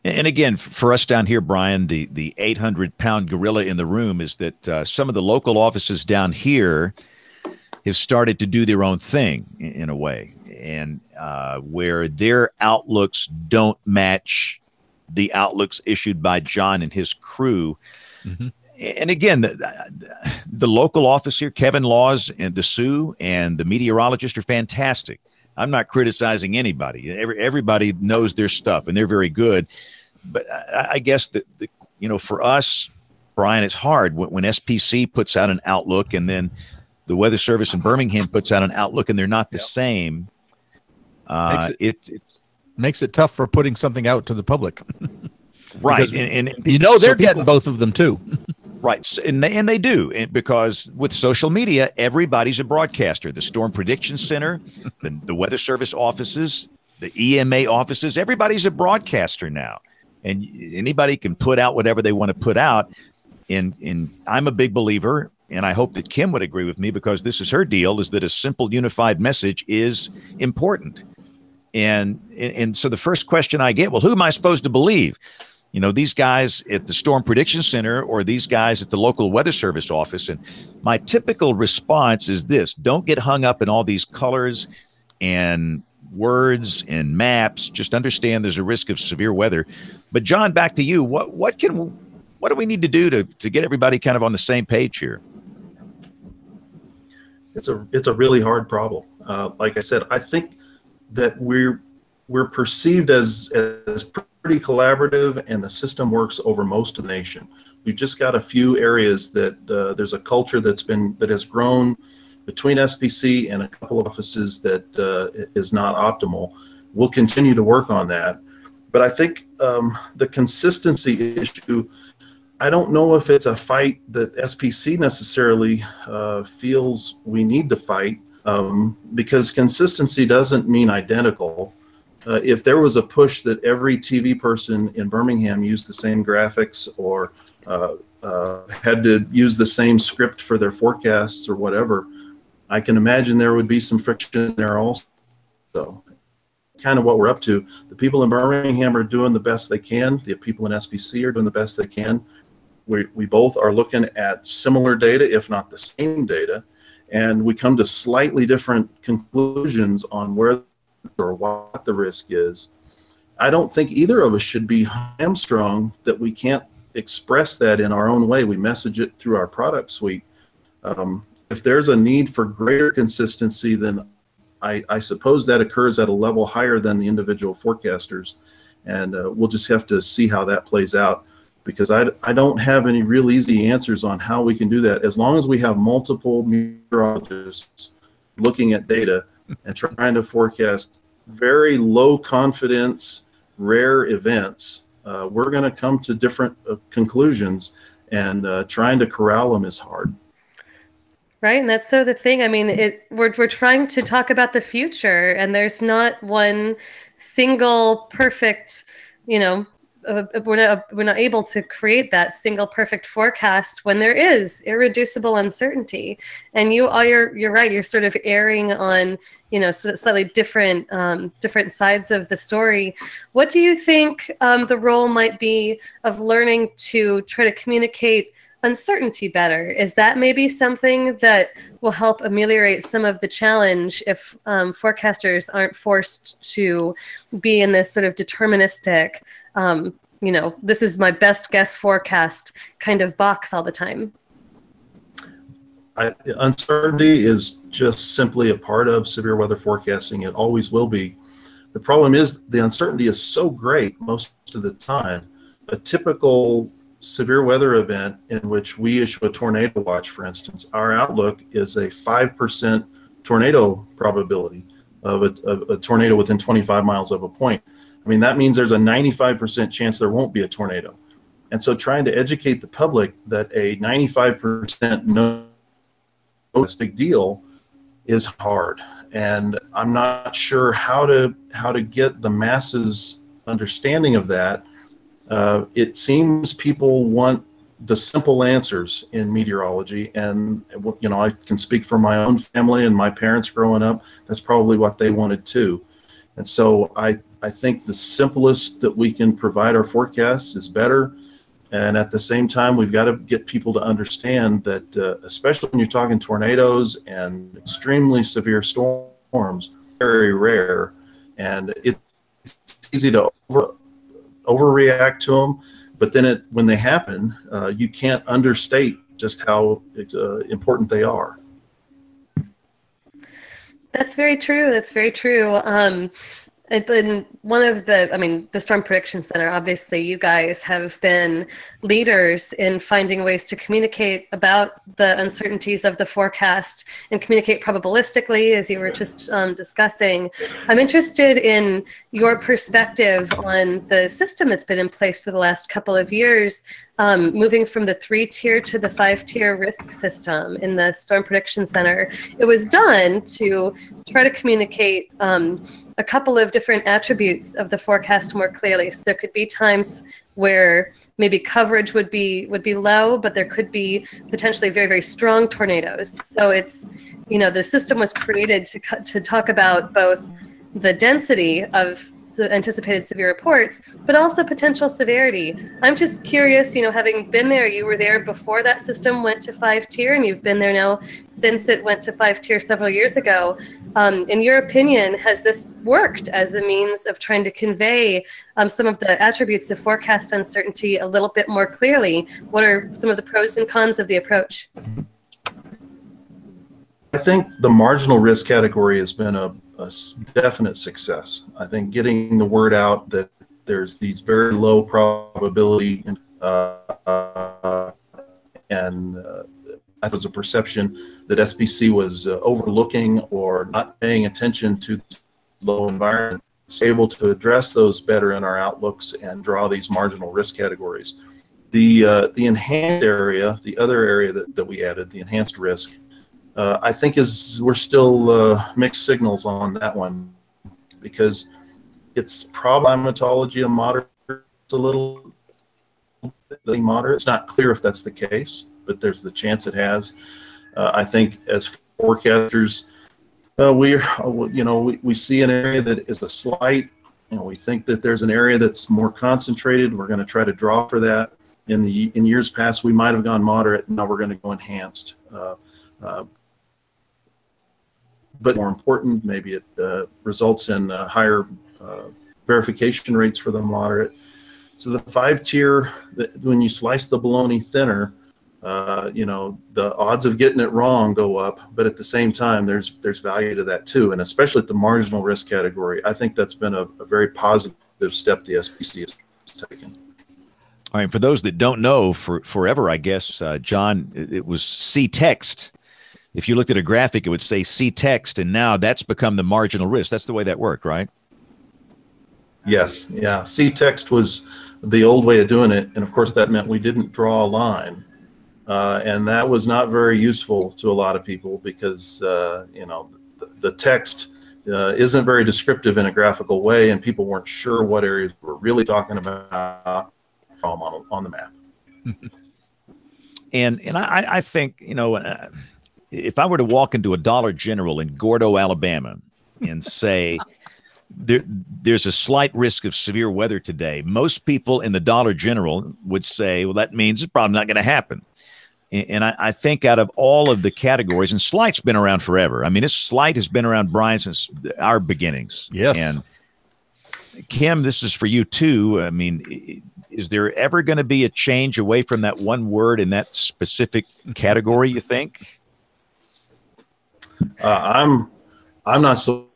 And again, for us down here, Brian, the 800-pound gorilla in the room is that some of the local offices down here have started to do their own thing in a way, and where their outlooks don't match the outlooks issued by John and his crew. Mm-hmm. And again, the local office here, Kevin Laws and the Sioux and the meteorologists are fantastic. I'm not criticizing anybody. Everybody knows their stuff, and they're very good. But I guess that for us, Brian, it's hard when SPC puts out an outlook, and then the Weather Service in Birmingham puts out an outlook, and they're not the same. It makes it tough for putting something out to the public. Right, and they're getting both of them too. Right, and they do, because with social media, everybody's a broadcaster. The Storm Prediction Center, the Weather Service offices, the EMA offices, everybody's a broadcaster now, and anybody can put out whatever they want to put out. And I'm a big believer, and I hope that Kim would agree with me, because this is her deal, is that a simple, unified message is important. And so the first question I get, well, who am I supposed to believe? These guys at the Storm Prediction Center or these guys at the local Weather Service office? And my typical response is this: don't get hung up in all these colors and words and maps. Just understand there's a risk of severe weather. But John, back to you. What do we need to do to get everybody kind of on the same page here? It's a really hard problem. Like I said, I think that we're perceived as pretty collaborative, and the system works over most of the nation. We've just got a few areas that there's a culture that has grown between SPC and a couple of offices that is not optimal. We'll continue to work on that. But I think the consistency issue, I don't know if it's a fight that SPC necessarily feels we need to fight, because consistency doesn't mean identical. If there was a push that every TV person in Birmingham used the same graphics or had to use the same script for their forecasts or whatever, I can imagine there would be some friction there also. Kind of what we're up to. The people in Birmingham are doing the best they can. The people in SPC are doing the best they can. We both are looking at similar data, if not the same data, and we come to slightly different conclusions on where or what the risk is. I don't think either of us should be hamstrung that we can't express that in our own way. We message it through our product suite. If there's a need for greater consistency, then I suppose that occurs at a level higher than the individual forecasters, and we'll just have to see how that plays out, because I don't have any real easy answers on how we can do that. As long as we have multiple meteorologists looking at data and trying to forecast very low confidence, rare events, we're going to come to different conclusions, and trying to corral them is hard. Right, and that's so the thing. I mean, we're trying to talk about the future, and there's not one single perfect, we're not able to create that single perfect forecast when there is irreducible uncertainty. And you're right. You're sort of erring on slightly different sides of the story. What do you think the role might be of learning to try to communicate uncertainty better? Is that maybe something that will help ameliorate some of the challenge if forecasters aren't forced to be in this sort of deterministic, this is my best guess forecast kind of box all the time? Uncertainty is just simply a part of severe weather forecasting. It always will be. The problem is the uncertainty is so great most of the time. A typical severe weather event in which we issue a tornado watch, for instance, our outlook is a 5% tornado probability of a tornado within 25 miles of a point. I mean, that means there's a 95% chance there won't be a tornado. And so trying to educate the public that a 95% no big deal is hard. And I'm not sure how to get the masses understanding of that. It seems people want the simple answers in meteorology, and I can speak for my own family and my parents growing up. That's probably what they wanted too. And so I think the simplest that we can provide our forecasts is better. And at the same time, we've got to get people to understand that, especially when you're talking tornadoes and extremely severe storms, very rare, and it's easy to overreact to them, but then when they happen, you can't understate just how important they are. That's very true. That's very true. And one of the Storm Prediction Center, obviously you guys have been leaders in finding ways to communicate about the uncertainties of the forecast and communicate probabilistically, as you were just discussing. I'm interested in your perspective on the system that's been in place for the last couple of years, moving from the 3-tier to the 5-tier risk system in the Storm Prediction Center. It was done to try to communicate a couple of different attributes of the forecast more clearly. So there could be times where maybe coverage would be low, but there could be potentially very, very strong tornadoes. So it's, the system was created to talk about both the density of anticipated severe reports, but also potential severity. I'm just curious, having been there, you were there before that system went to 5-tier, and you've been there now since it went to 5-tier several years ago. In your opinion, has this worked as a means of trying to convey some of the attributes of forecast uncertainty a little bit more clearly? What are some of the pros and cons of the approach? I think the marginal risk category has been a definite success. I think getting the word out that there's these very low probability and that was a perception that SPC was overlooking or not paying attention to low environment. Able to address those better in our outlooks and draw these marginal risk categories. The enhanced area, the other area that we added, the enhanced risk, I think we're still mixed signals on that one, because it's climatology of moderate, a little moderate. It's not clear if that's the case, but there's the chance it has. I think as forecasters, we see an area that is a slight, we think that there's an area that's more concentrated. We're going to try to draw for that. In years past, we might have gone moderate. Now we're going to go enhanced. But more important, maybe it results in higher verification rates for the moderate. So the 5-tier, when you slice the bologna thinner, the odds of getting it wrong go up, but at the same time, there's value to that too, and especially at the marginal risk category. I think that's been a very positive step the SPC has taken. All right, for those that don't know, forever, I guess, John, it was C-text. If you looked at a graphic, it would say C-text, and now that's become the marginal risk. That's the way that worked, right? Yes, yeah. C-text was the old way of doing it, and of course that meant we didn't draw a line, and that was not very useful to a lot of people because the text isn't very descriptive in a graphical way, and people weren't sure what areas we're really talking about on the map. And I think, if I were to walk into a Dollar General in Gordo, Alabama, and say there's a slight risk of severe weather today, most people in the Dollar General would say, well, that means it's probably not going to happen. And I think out of all of the categories, and slight's been around forever. I mean, slight has been around, Brian, since our beginnings. Yes. And Kim, this is for you too. I mean, is there ever going to be a change away from that one word in that specific category, you think? I'm not so.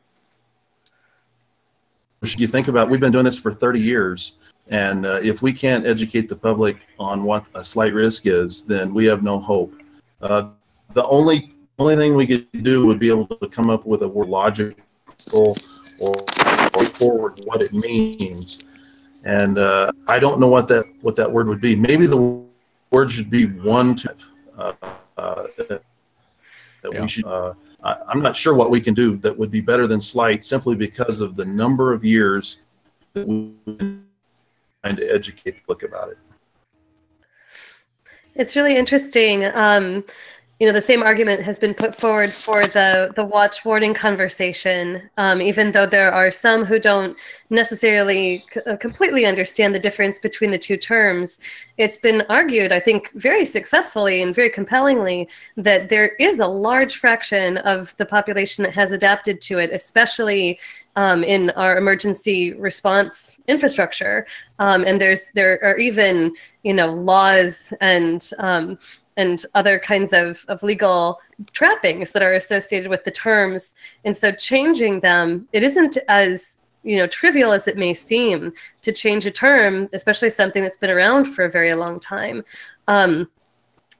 You think about, we've been doing this for 30 years, and if we can't educate the public on what a slight risk is, then we have no hope. The only thing we could do would be able to come up with a word logical or forward what it means, and I don't know what that word would be. Maybe the word should be one to that we should. I'm not sure what we can do that would be better than slight, simply because of the number of years that we've been trying to educate the public about it. It's really interesting. the same argument has been put forward for the watch warning conversation, even though there are some who don't necessarily completely understand the difference between the two terms. It's been argued, I think, very successfully and very compellingly that there is a large fraction of the population that has adapted to it, especially in our emergency response infrastructure. And there are even, laws and other kinds of legal trappings that are associated with the terms. And so changing them, it isn't as trivial as it may seem to change a term, especially something that's been around for a very long time.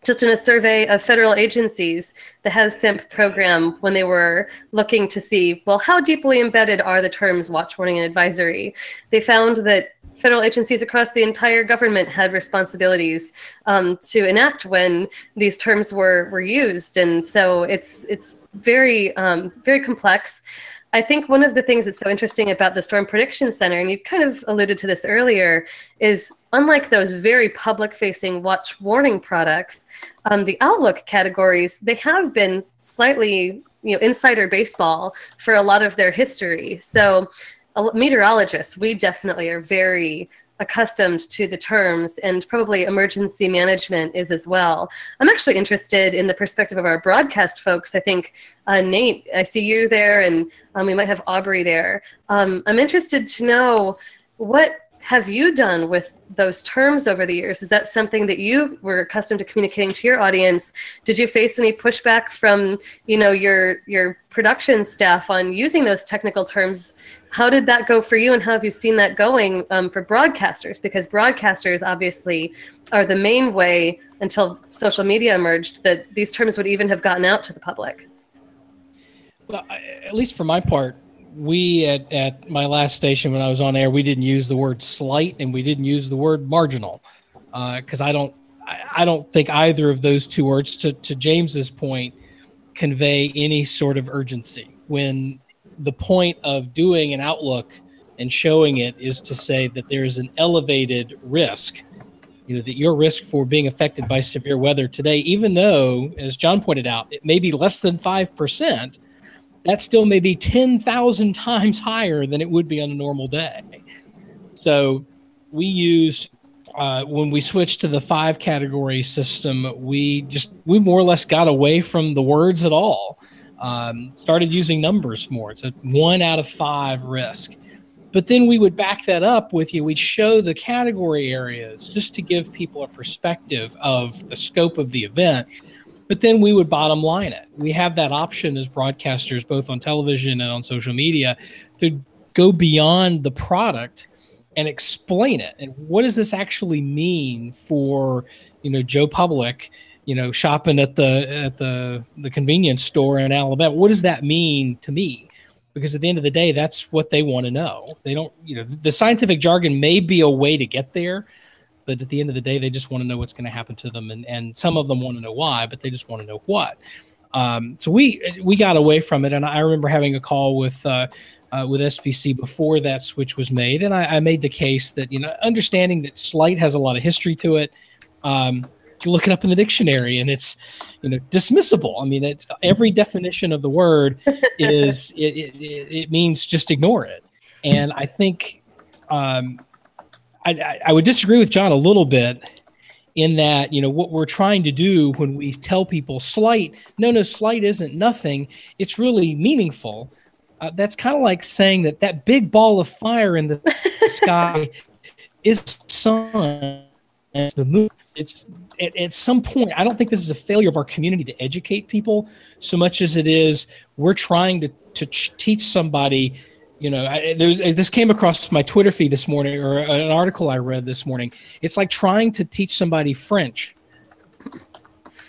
Just in a survey of federal agencies, the HAZSIMP program, when they were looking to see, well, how deeply embedded are the terms watch, warning, and advisory, they found that federal agencies across the entire government had responsibilities to enact when these terms were used. And so it's very, very complex. I think one of the things that's so interesting about the Storm Prediction Center, and you kind of alluded to this earlier, is unlike those very public-facing watch warning products, the Outlook categories, they have been slightly, insider baseball for a lot of their history. So meteorologists, we definitely are very accustomed to the terms, and probably emergency management is as well. I'm actually interested in the perspective of our broadcast folks. I think, Nate, I see you there, and we might have Aubrey there. I'm interested to know, what have you done with those terms over the years? Is that something that you were accustomed to communicating to your audience? Did you face any pushback from, your production staff on using those technical terms? How did that go for you, and how have you seen that going for broadcasters? Because broadcasters obviously are the main way, until social media emerged, that these terms would even have gotten out to the public. Well, at least for my part, we at my last station when I was on air, we didn't use the word slight and we didn't use the word marginal, because I don't think either of those two words, to James's point, convey any sort of urgency. When the point of doing an outlook and showing it is to say that there is an elevated risk, that your risk for being affected by severe weather today, even though, as John pointed out, it may be less than 5%, that still may be 10,000 times higher than it would be on a normal day. So we used, when we switched to the 5 category system, we more or less got away from the words at all. Started using numbers more. It's a 1 out of 5 risk. But then we would back that up with we'd show the category areas just to give people a perspective of the scope of the event. But then we would bottom line it. We have that option as broadcasters, both on television and on social media, to go beyond the product and explain it. And what does this actually mean for, Joe Public, shopping at the convenience store in Alabama? What does that mean to me? Because at the end of the day, that's what they want to know. They don't, the scientific jargon may be a way to get there, but at the end of the day, they just want to know what's going to happen to them. And some of them want to know why, but they just want to know what. So we got away from it. And I remember having a call with SPC before that switch was made. And I made the case that, understanding that slight has a lot of history to it. You look it up in the dictionary and it's, dismissible. I mean, it's every definition of the word is, it means just ignore it. And I think, I would disagree with John a little bit in that, what we're trying to do when we tell people slight, no, slight isn't nothing. It's really meaningful. That's kind of like saying that big ball of fire in the sky is the sun, the moon. It's at some point, I don't think this is a failure of our community to educate people so much as it is we're trying to teach somebody. This came across my Twitter feed this morning, or an article I read this morning. It's like trying to teach somebody French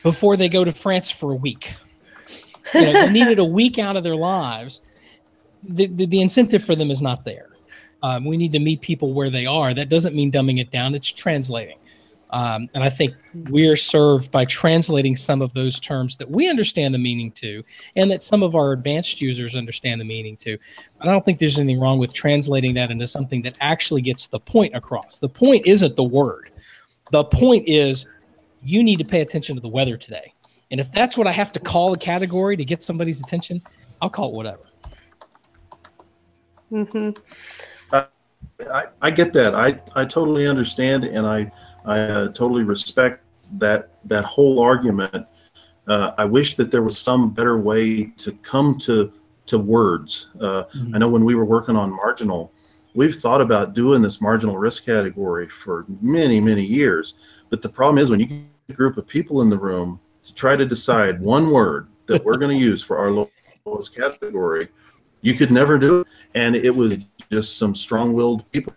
before they go to France for a week. They needed a week out of their lives. The incentive for them is not there. We need to meet people where they are. That doesn't mean dumbing it down. It's translating. And I think we're served by translating some of those terms that we understand the meaning to, and that some of our advanced users understand the meaning to. I don't think there's anything wrong with translating that into something that actually gets the point across. The point isn't the word. The point is you need to pay attention to the weather today. And if that's what I have to call a category to get somebody's attention, I'll call it whatever. Mm-hmm. I get that. I totally understand, and I totally respect that whole argument. I wish that there was some better way to come to words. I know when we were working on marginal, we've thought about doing this marginal risk category for many, many years. But the problem is when you get a group of people in the room to try to decide one word that we're going to use for our lowest category, you could never do it. And it was just some strong-willed people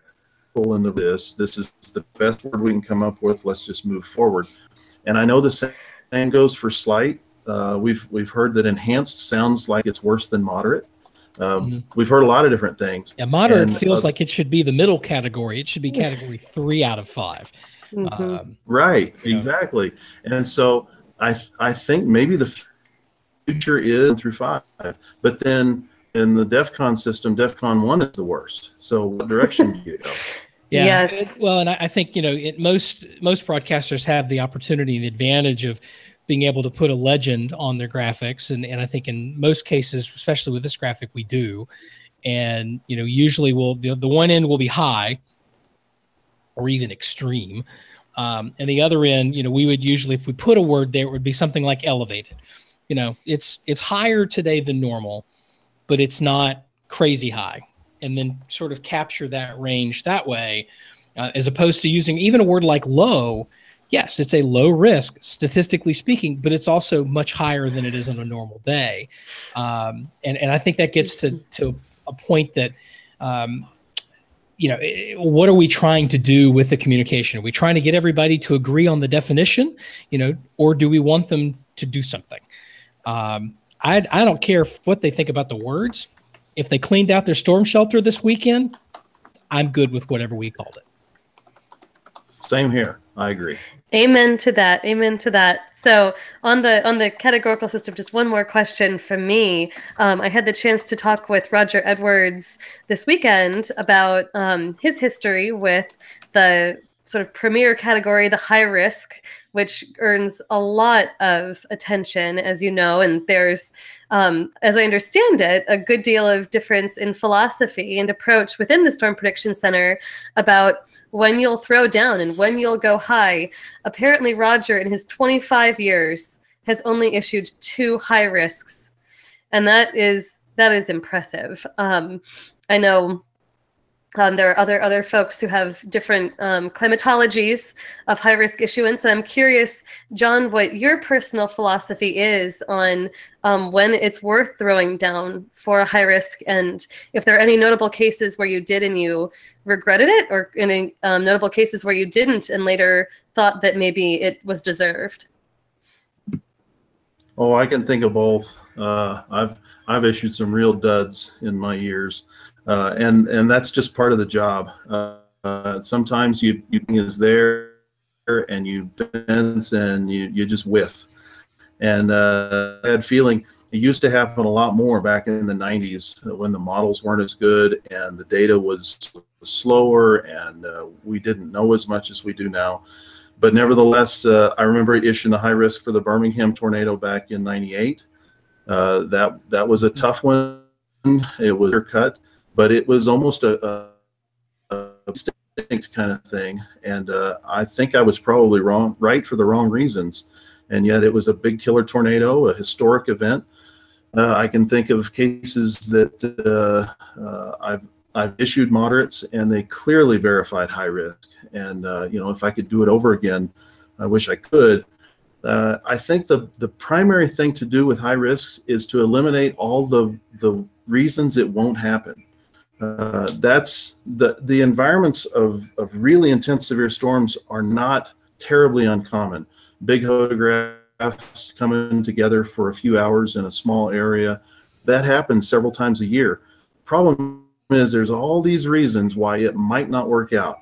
in this is the best word we can come up with. Let's just move forward. And I know the same goes for slight. We've heard that enhanced sounds like it's worse than moderate. We've heard a lot of different things. Yeah, moderate feels like it should be the middle category. It should be category 3 out of 5. Right, exactly. And so I think maybe the future is through 5, but then in the DEF-CON system, DEF-CON 1 is the worst. So what direction do you go? Yeah. Yes. Well, and I think, most broadcasters have the opportunity and the advantage of being able to put a legend on their graphics. And I think in most cases, especially with this graphic, we do. And, usually the one end will be high or even extreme. And the other end, we would usually, if we put a word there, it would be something like elevated. It's higher today than normal, but it's not crazy high. And then sort of capture that range that way, as opposed to using even a word like low. Yes, it's a low risk, statistically speaking, but it's also much higher than it is on a normal day. And I think that gets to a point that, what are we trying to do with the communication? Are we trying to get everybody to agree on the definition, or do we want them to do something? I don't care what they think about the words. If they cleaned out their storm shelter this weekend, I'm good with whatever we called it. Same here. I agree. Amen to that. Amen to that. So on the categorical system, just one more question from me. I had the chance to talk with Roger Edwards this weekend about his history with the sort of premier category, the high risk, which earns a lot of attention, as you know, and there's, as I understand it, a good deal of difference in philosophy and approach within the Storm Prediction Center about when you'll throw down and when you'll go high. Apparently, Roger, in his 25 years, has only issued 2 high risks, and that is impressive. I know there are other folks who have different climatologies of high risk issuance, and I'm curious, John, what your personal philosophy is on when it's worth throwing down for a high risk, and if there are any notable cases where you did and you regretted it, or any notable cases where you didn't and later thought that maybe it was deserved. Oh, I can think of both. I've issued some real duds in my years, and that's just part of the job. Sometimes you is there and you bench and you just whiff. And I had feeling it used to happen a lot more back in the 90s when the models weren't as good and the data was slower and we didn't know as much as we do now. But nevertheless, I remember issuing the high risk for the Birmingham tornado back in '98. That was a tough one. It was cut, but it was almost a distinct kind of thing. And I think I was probably right for the wrong reasons. And yet it was a big killer tornado, a historic event. I can think of cases that I've issued moderates and they clearly verified high risk. And, if I could do it over again, I wish I could. I think the primary thing to do with high risks is to eliminate all the reasons it won't happen. That's the environments of really intense severe storms are not terribly uncommon. Big photographs coming together for a few hours in a small area, that happens several times a year. Problem is there's all these reasons why it might not work out.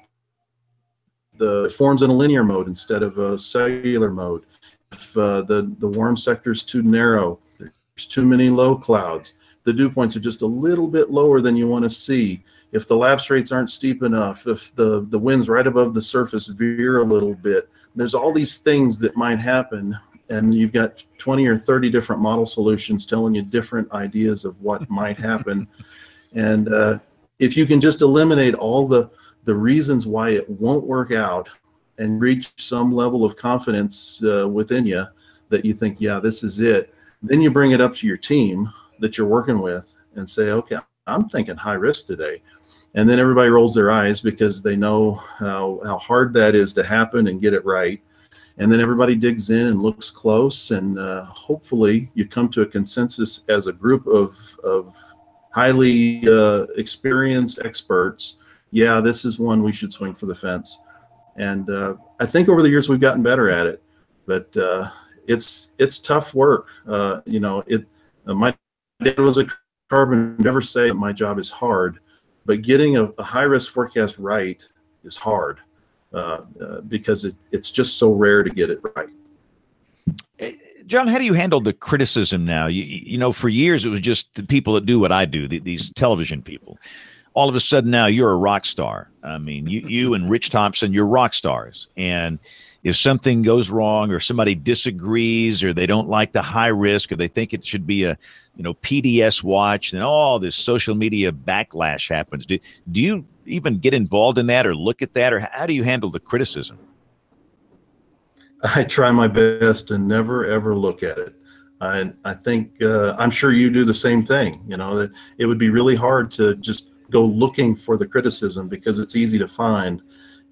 It forms in a linear mode instead of a cellular mode. If the warm sector is too narrow, there's too many low clouds, the dew points are just a little bit lower than you want to see, if the lapse rates aren't steep enough, if the winds right above the surface veer a little bit, there's all these things that might happen. and you've got 20 or 30 different model solutions telling you different ideas of what might happen. And if you can just eliminate all the reasons why it won't work out and reach some level of confidence within you that you think, yeah, this is it, then you bring it up to your team that you're working with and say, okay, I'm thinking high risk today. And then everybody rolls their eyes because they know how hard that is to happen and get it right. And then everybody digs in and looks close, and hopefully you come to a consensus as a group of highly experienced experts. Yeah, this is one we should swing for the fence. And I think over the years we've gotten better at it, but it's tough work. My dad was a carpenter, never say that my job is hard, but getting a high risk forecast right is hard. Because it's just so rare to get it right. John, how do you handle the criticism now? You know, for years it was just the people that do what I do, these television people. All of a sudden now you're a rock star. I mean, you and Rich Thompson, you're rock stars. And if something goes wrong or somebody disagrees or they don't like the high risk or they think it should be a PDS watch, then all this social media backlash happens. Do you even get involved in that or look at that, or how do you handle the criticism? I try my best to never ever look at it. I think I'm sure you do the same thing. You know, that it would be really hard to just go looking for the criticism because it's easy to find.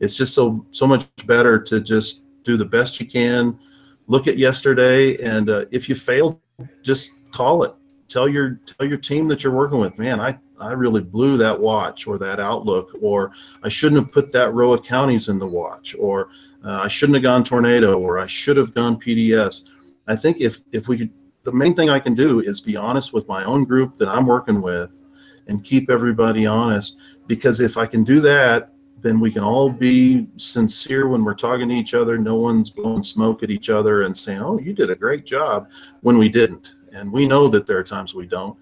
It's just so much better to just do the best you can. Look at yesterday, and if you fail, just call it. Tell your team that you're working with, man, I really blew that watch or that outlook, or I shouldn't have put that row of counties in the watch, or I shouldn't have gone tornado, or I should have gone PDS. I think if we could, the main thing I can do is be honest with my own group that I'm working with and keep everybody honest, because if I can do that, then we can all be sincere when we're talking to each other. No one's blowing smoke at each other and saying, oh, you did a great job, when we didn't. And we know that there are times we don't.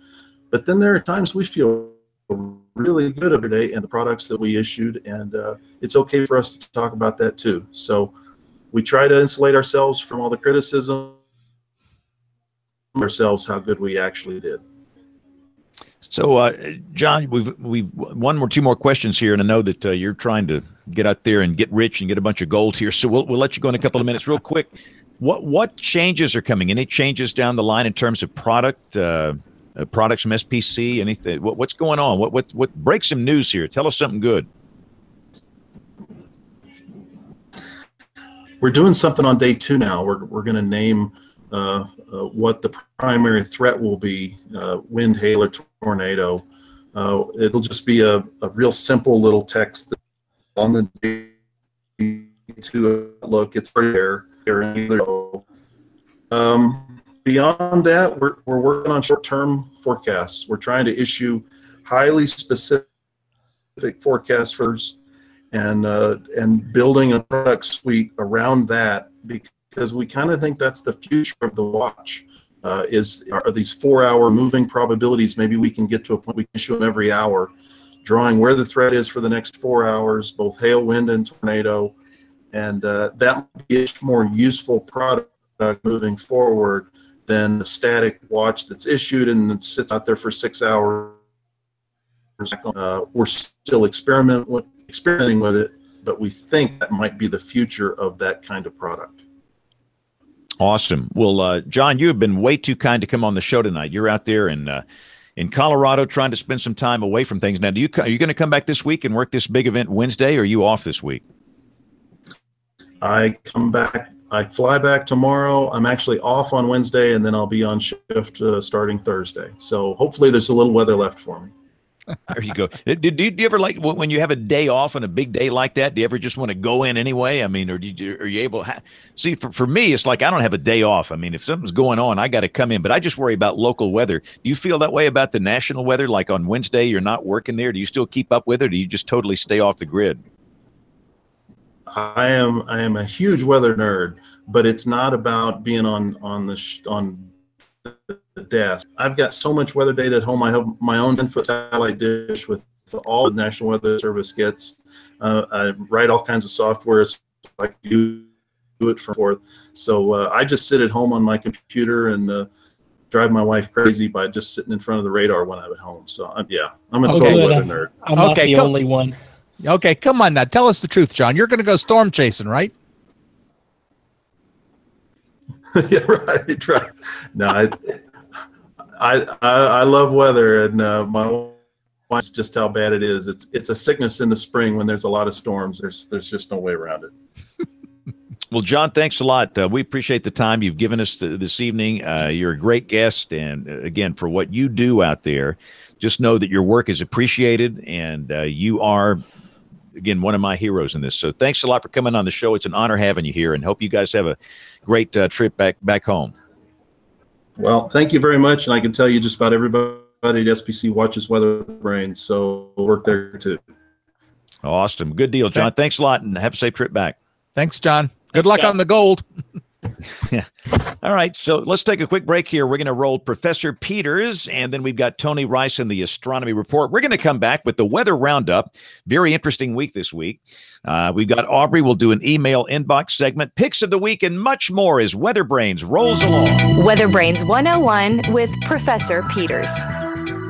But then there are times we feel really good every day in the products that we issued, and it's okay for us to talk about that too. So we try to insulate ourselves from all the criticism, ourselves how good we actually did. So, John, we've two more questions here, and I know that you're trying to get out there and get rich and get a bunch of gold here. So we'll let you go in a couple of minutes, real quick. What changes are coming? Any changes down the line in terms of products from SPC? Anything? What's going on? What break some news here? Tell us something good. We're doing something on day 2 now. We're going to name what the primary threat will be: wind, hail, or tornado. It'll just be a real simple little text on the day 2 outlook. It's there. Beyond that, we're working on short-term forecasts. We're trying to issue highly specific forecasts first, and building a product suite around that, because we kind of think that's the future of the watch. Are these 4-hour moving probabilities? Maybe we can get to a point we can issue them every hour, drawing where the threat is for the next 4 hours, both hail, wind, and tornado. And that might be a more useful product moving forward than the static watch that's issued and it sits out there for 6 hours. We're still experimenting with it, but we think that might be the future of that kind of product. Awesome. Well, John, you have been way too kind to come on the show tonight. You're out there in Colorado trying to spend some time away from things. Now, are you going to come back this week and work this big event Wednesday, or are you off this week? I fly back tomorrow. I'm actually off on Wednesday, and then I'll be on shift starting Thursday. So hopefully there's a little weather left for me. There you go. Do you ever, like, when you have a day off on a big day like that, do you ever just want to go in anyway? I mean, or are you able to see, for me, it's like I don't have a day off. I mean, if something's going on, I got to come in, but I just worry about local weather. Do you feel that way about the national weather? Like on Wednesday, you're not working there. Do you still keep up with it, or do you just totally stay off the grid? I am a huge weather nerd, but it's not about being on the desk. I've got so much weather data at home. I have my own 10-foot satellite dish with all the National Weather Service gets. I write all kinds of software so I can do it from forth. So I just sit at home on my computer and drive my wife crazy by just sitting in front of the radar when I'm at home. So I'm a total weather nerd. I'm not the only one. Okay, come on now. Tell us the truth, John. You're going to go storm chasing, right? Yeah, right. No, I love weather, and my wife's just how bad it is. It's a sickness in the spring when there's a lot of storms. There's just no way around it. Well, John, thanks a lot. We appreciate the time you've given us this evening. You're a great guest, and again, for what you do out there, just know that your work is appreciated, and you are, again, one of my heroes in this. So thanks a lot for coming on the show. It's an honor having you here, and hope you guys have a great trip back home. Well, thank you very much, and I can tell you just about everybody at SPC watches WeatherBrains, so we'll work there too. Awesome. Good deal, John. Thanks a lot, and have a safe trip back. Thanks, John. Good luck on the gold. Yeah. All right. So let's take a quick break here. We're going to roll Professor Peters, and then we've got Tony Rice in the Astronomy Report. We're going to come back with the Weather Roundup. Very interesting week this week. We've got Aubrey. We'll do an email inbox segment, picks of the week, and much more as WeatherBrains rolls along. WeatherBrains 101 with Professor Peters.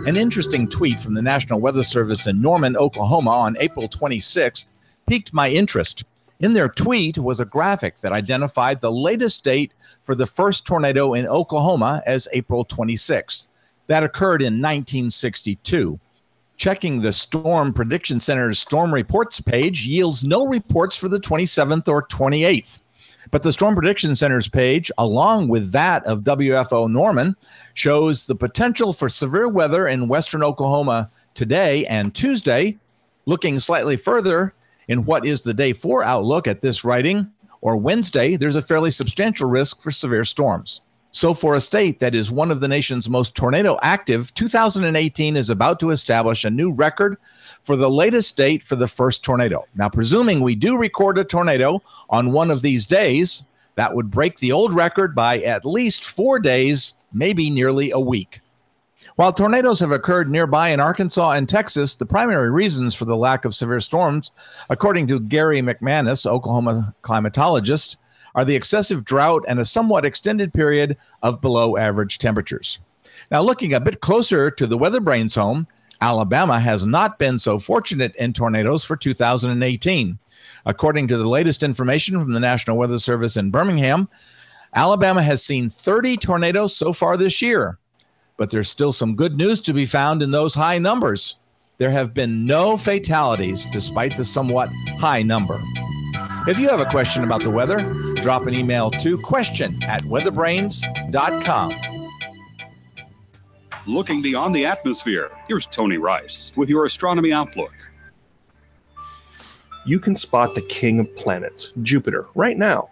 An interesting tweet from the National Weather Service in Norman, Oklahoma on April 26th piqued my interest. In their tweet was a graphic that identified the latest date for the first tornado in Oklahoma as April 26th. That occurred in 1962. Checking the Storm Prediction Center's Storm Reports page yields no reports for the 27th or 28th. But the Storm Prediction Center's page, along with that of WFO Norman, shows the potential for severe weather in western Oklahoma today and Tuesday. Looking slightly further, in what is the day 4 outlook at this writing, or Wednesday, there's a fairly substantial risk for severe storms. So for a state that is one of the nation's most tornado active, 2018 is about to establish a new record for the latest date for the first tornado. Now, presuming we do record a tornado on one of these days, that would break the old record by at least 4 days, maybe nearly a week. While tornadoes have occurred nearby in Arkansas and Texas, the primary reasons for the lack of severe storms, according to Gary McManus, Oklahoma climatologist, are the excessive drought and a somewhat extended period of below average temperatures. Now, looking a bit closer to the WeatherBrains home, Alabama has not been so fortunate in tornadoes for 2018. According to the latest information from the National Weather Service in Birmingham, Alabama has seen 30 tornadoes so far this year. But there's still some good news to be found in those high numbers. There have been no fatalities despite the somewhat high number. If you have a question about the weather, drop an email to question@weatherbrains.com. Looking beyond the atmosphere, here's Tony Rice with your astronomy outlook. You can spot the king of planets, Jupiter, right now.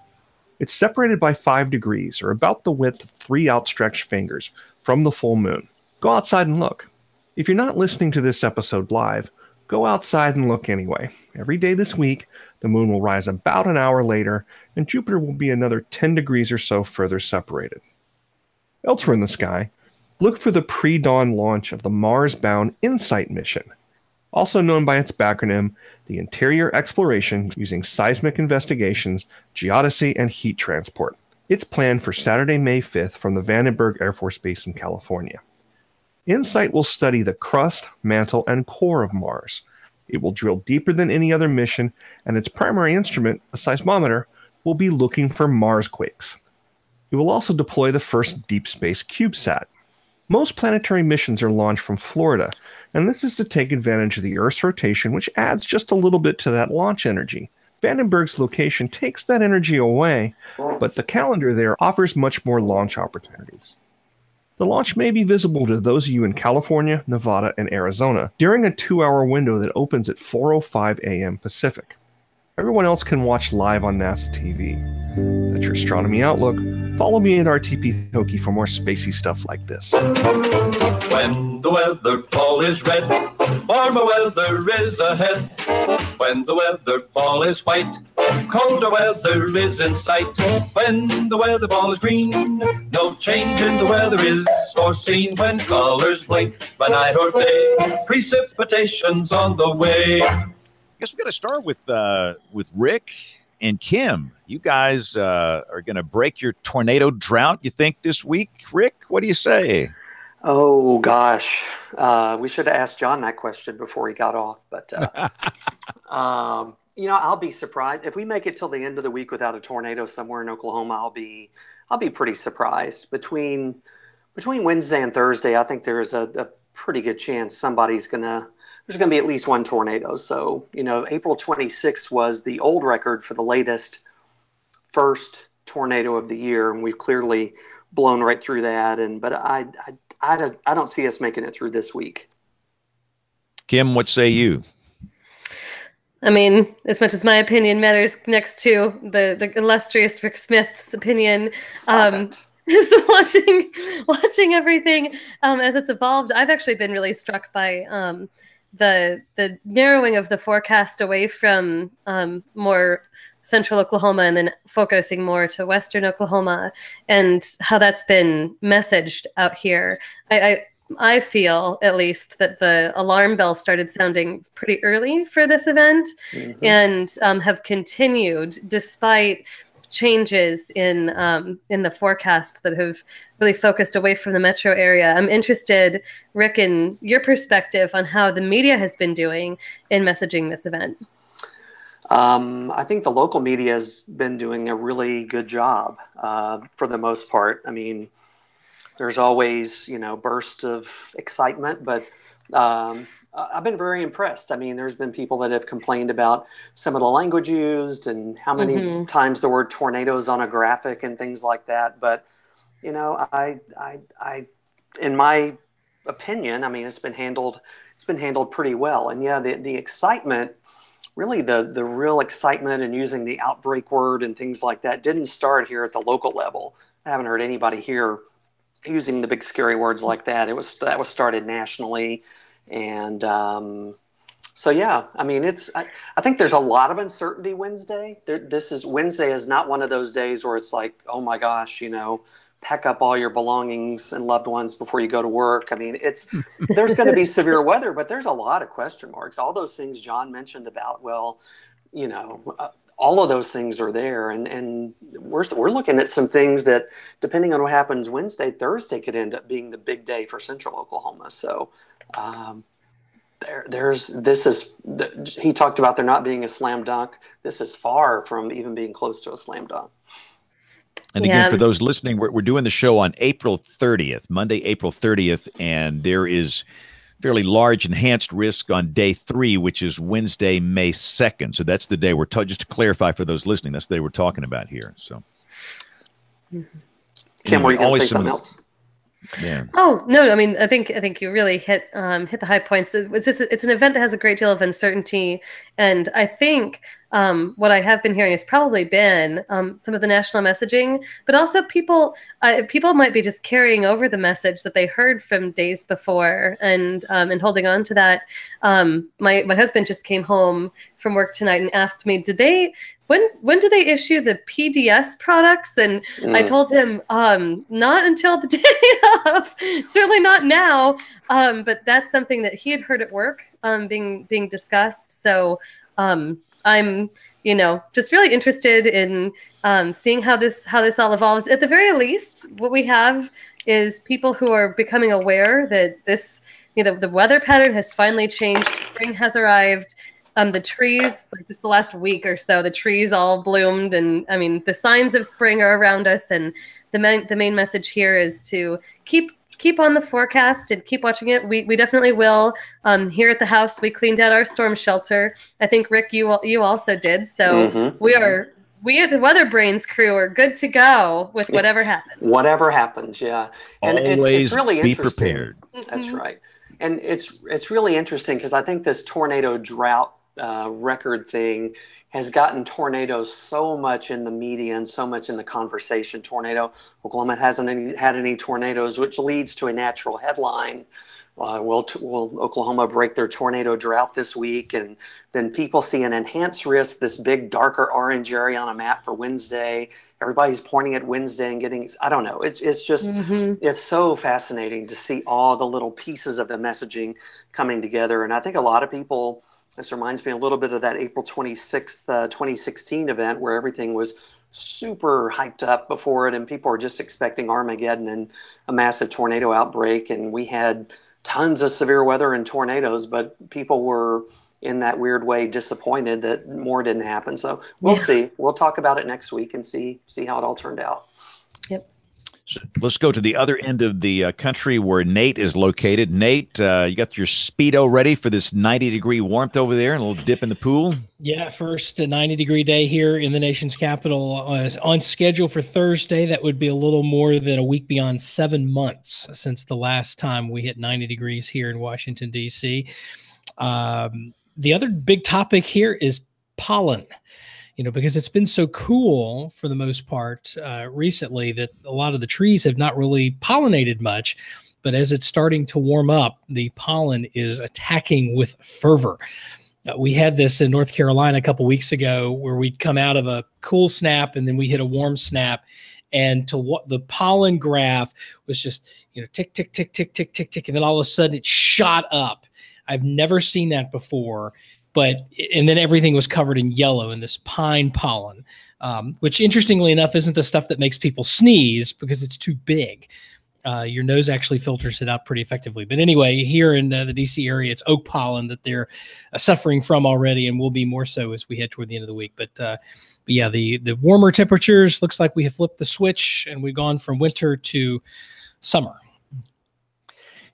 It's separated by 5 degrees, or about the width of 3 outstretched fingers, from the full moon. Go outside and look. If you're not listening to this episode live, go outside and look anyway. Every day this week, the moon will rise about an hour later, and Jupiter will be another 10 degrees or so further separated. Elsewhere in the sky, look for the pre-dawn launch of the Mars-bound InSight mission, also known by its backronym, the Interior Exploration using Seismic Investigations, Geodesy, and Heat Transport. It's planned for Saturday, May 5th from the Vandenberg Air Force Base in California. InSight will study the crust, mantle, and core of Mars. It will drill deeper than any other mission, and its primary instrument, a seismometer, will be looking for Marsquakes. It will also deploy the first deep space CubeSat. Most planetary missions are launched from Florida, and this is to take advantage of the Earth's rotation, which adds just a little bit to that launch energy. Vandenberg's location takes that energy away, but the calendar there offers much more launch opportunities. The launch may be visible to those of you in California, Nevada, and Arizona during a 2-hour window that opens at 4:05 a.m. Pacific. Everyone else can watch live on NASA TV. That's your Astronomy Outlook. Follow me at RTP Hokie for more spacey stuff like this. When the weather ball is red, warmer weather is ahead. When the weather ball is white, colder weather is in sight. When the weather ball is green, no change in the weather is foreseen. When colors blink, by night or day, precipitation's on the way. I guess we've got to start with Rick and Kim, you guys are going to break your tornado drought, you think, this week? Rick, what do you say? Oh, gosh. We should have asked John that question before he got off. But, I'll be surprised. If we make it till the end of the week without a tornado somewhere in Oklahoma, I'll be pretty surprised. Between Wednesday and Thursday, I think there's a pretty good chance there's going to be at least one tornado. So, April 26th was the old record for the latest first tornado of the year, and we've clearly blown right through that. But I don't see us making it through this week. Kim, what say you? I mean, as much as my opinion matters next to the illustrious Rick Smith's opinion, so watching everything as it's evolved, I've actually been really struck by the narrowing of the forecast away from more central Oklahoma and then focusing more to western Oklahoma, and how that's been messaged out here. I feel, at least, that the alarm bells started sounding pretty early for this event, and have continued despite changes in the forecast that have really focused away from the metro area. I'm interested, Rick, in your perspective on how the media has been doing in messaging this event. I think the local media has been doing a really good job for the most part. I mean, there's always, bursts of excitement, but I've been very impressed. I mean, there's been people that have complained about some of the language used and how many times the word tornadoes on a graphic and things like that. But, I in my opinion, I mean, it's been handled pretty well. And yeah, the excitement, really the real excitement and using the outbreak word and things like that didn't start here at the local level. I haven't heard anybody here using the big scary words like that. That was started nationally. And so, yeah, I mean, I think there's a lot of uncertainty Wednesday. Wednesday is not one of those days where it's like, oh my gosh, pack up all your belongings and loved ones before you go to work. I mean, there's going to be severe weather, but there's a lot of question marks. All those things John mentioned about, all of those things are there, and we're looking at some things that, depending on what happens Wednesday, Thursday could end up being the big day for Central Oklahoma. So he talked about there not being a slam dunk. This is far from even being close to a slam dunk. And again, for those listening, we're doing the show on April 30th, Monday, April 30th, and there is fairly large enhanced risk on day 3, which is Wednesday, May 2nd. So that's the day just to clarify for those listening, that's the day we're talking about here. So, Kim, were you going to say something else? Yeah. Oh no! I mean, I think you really hit the high points. It's an event that has a great deal of uncertainty, and I think what I have been hearing has probably been some of the national messaging, but also people might be just carrying over the message that they heard from days before and holding on to that. My husband just came home from work tonight and asked me, when do they issue the PDS products? And I told him, not until the day of, certainly not now. But that's something that he had heard at work being discussed. So I'm, just really interested in seeing how this all evolves. At the very least, what we have is people who are becoming aware that this, the weather pattern has finally changed. Spring has arrived. The trees, like just the last week or so, the trees all bloomed, and I mean, the signs of spring are around us. And the main message here is to keep on the forecast and keep watching it. We definitely will. Here at the house, we cleaned out our storm shelter. I think Rick, you also did. So we at the WeatherBrains crew are good to go with whatever happens. Whatever happens, yeah. And always it's really be interesting. Prepared. That's right. And it's really interesting because I think this tornado drought record thing has gotten tornadoes so much in the media and so much in the conversation. Oklahoma hasn't had any tornadoes, which leads to a natural headline. Will Oklahoma break their tornado drought this week? And then people see an enhanced risk, this big darker orange area on a map for Wednesday. Everybody's pointing at Wednesday and getting, I don't know. It's just, it's so fascinating to see all the little pieces of the messaging coming together. And I think a lot of people This reminds me a little bit of that April 26th, 2016 event where everything was super hyped up before it and people were just expecting Armageddon and a massive tornado outbreak. And we had tons of severe weather and tornadoes, but people were in that weird way disappointed that more didn't happen. So we'll see. We'll talk about it next week and see how it all turned out. Yep. So let's go to the other end of the country where Nate is located. Nate, you got your Speedo ready for this 90-degree warmth over there and a little dip in the pool? Yeah, first 90-degree day here in the nation's capital on schedule for Thursday. That would be a little more than a week beyond 7 months since the last time we hit 90 degrees here in Washington, D.C. The other big topic here is pollen. Because it's been so cool for the most part recently that a lot of the trees have not really pollinated much. But as it's starting to warm up, the pollen is attacking with fervor. We had this in North Carolina a couple weeks ago where we'd come out of a cool snap and then we hit a warm snap. And to what the pollen graph was just, tick, tick, tick, tick, tick, tick, tick. And then all of a sudden it shot up. I've never seen that before. And then everything was covered in yellow in this pine pollen, which interestingly enough isn't the stuff that makes people sneeze because it's too big. Your nose actually filters it out pretty effectively. But anyway, here in the DC area, it's oak pollen that they're suffering from already and will be more so as we head toward the end of the week. But yeah, the warmer temperatures, looks like we have flipped the switch and we've gone from winter to summer.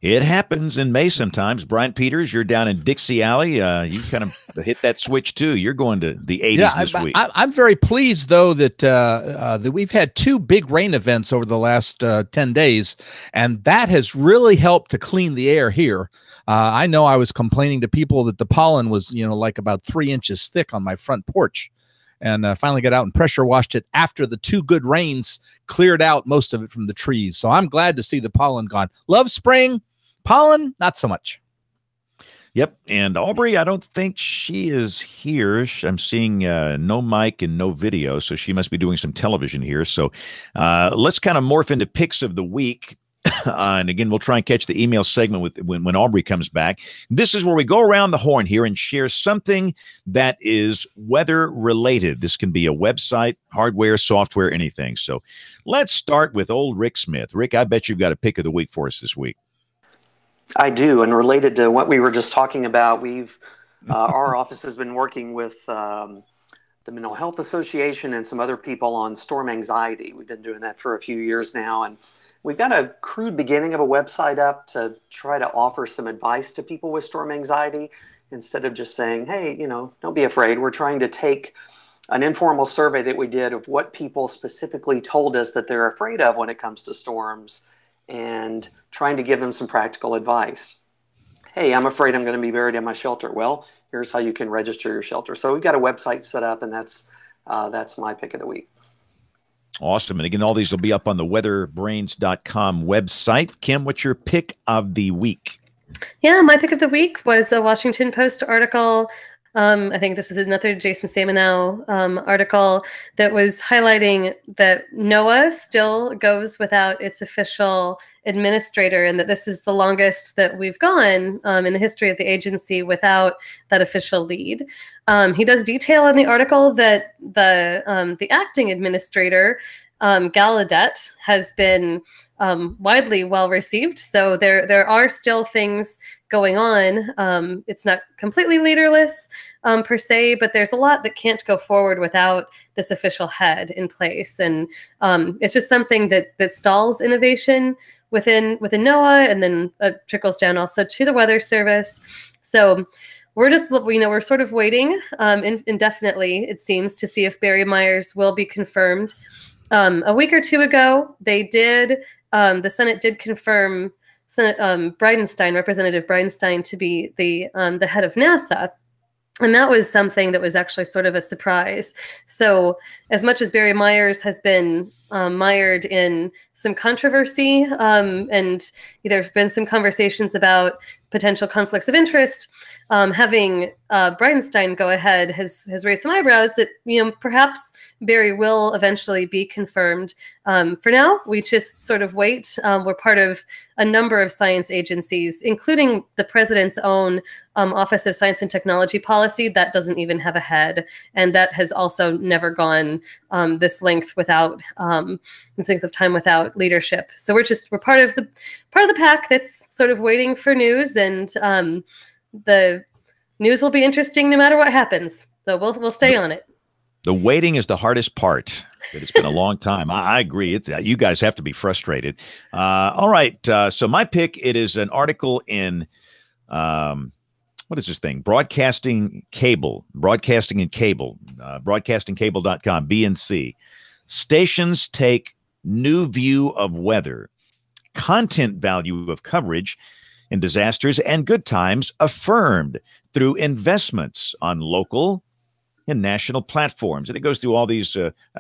It happens in May sometimes. Brian Peters, you're down in Dixie Alley. You kind of hit that switch too. You're going to the 80s this week. I'm very pleased, though, that we've had 2 big rain events over the last 10 days, and that has really helped to clean the air here. I know I was complaining to people that the pollen was, like about 3 inches thick on my front porch. And finally got out and pressure washed it after the 2 good rains cleared out most of it from the trees. So I'm glad to see the pollen gone. Love spring. Pollen, not so much. Yep. And Aubrey, I don't think she is here. I'm seeing no mic and no video, so she must be doing some television here. So let's kind of morph into picks of the week. And again, we'll try and catch the email segment when Aubrey comes back. This is where we go around the horn here and share something that is weather related. This can be a website, hardware, software, anything. So let's start with old Rick Smith. Rick, I bet you've got a pick of the week for us this week. I do, and related to what we were just talking about, our office has been working with the Mental Health Association and some other people on storm anxiety. We've been doing that for a few years now, and we've got a crude beginning of a website up to try to offer some advice to people with storm anxiety instead of just saying, hey, don't be afraid. We're trying to take an informal survey that we did of what people specifically told us that they're afraid of when it comes to storms, and trying to give them some practical advice. Hey, I'm afraid I'm going to be buried in my shelter. Well, here's how you can register your shelter. So we've got a website set up, and that's my pick of the week. Awesome. And again, all these will be up on the WeatherBrains.com website. Kim, what's your pick of the week? Yeah, my pick of the week was a Washington Post article. I think this is another Jason Samenow article that was highlighting that NOAA still goes without its official administrator, and that this is the longest that we've gone in the history of the agency without that official lead. He does detail in the article that the acting administrator, Gallaudet, has been widely well received. So there are still things going on. It's not completely leaderless per se, but there's a lot that can't go forward without this official head in place. And it's just something that stalls innovation within NOAA, and then trickles down also to the Weather Service. So we're sort of waiting indefinitely, it seems, to see if Barry Myers will be confirmed. A week or 2 ago, they did. The Senate did confirm Representative Bridenstine, to be the head of NASA. And that was something that was actually sort of a surprise. So as much as Barry Myers has been mired in some controversy, and there have been some conversations about potential conflicts of interest, having Bridenstine go ahead has raised some eyebrows that, perhaps Barry will eventually be confirmed. For now, we just sort of wait. We're part of a number of science agencies, including the president's own Office of Science and Technology Policy that doesn't even have a head, and that has also never gone this length of time without leadership. So we're part of the pack that's sort of waiting for news, and the news will be interesting no matter what happens. So we'll stay on it. The waiting is the hardest part. But it's been a long time. I agree. You guys have to be frustrated. All right. So my pick, it is an article in, what is this thing? Broadcasting and Cable, broadcastingcable.com, BNC. Stations take new view of weather, content value of coverage in disasters and good times affirmed through investments on local and national platforms. And it goes through all these.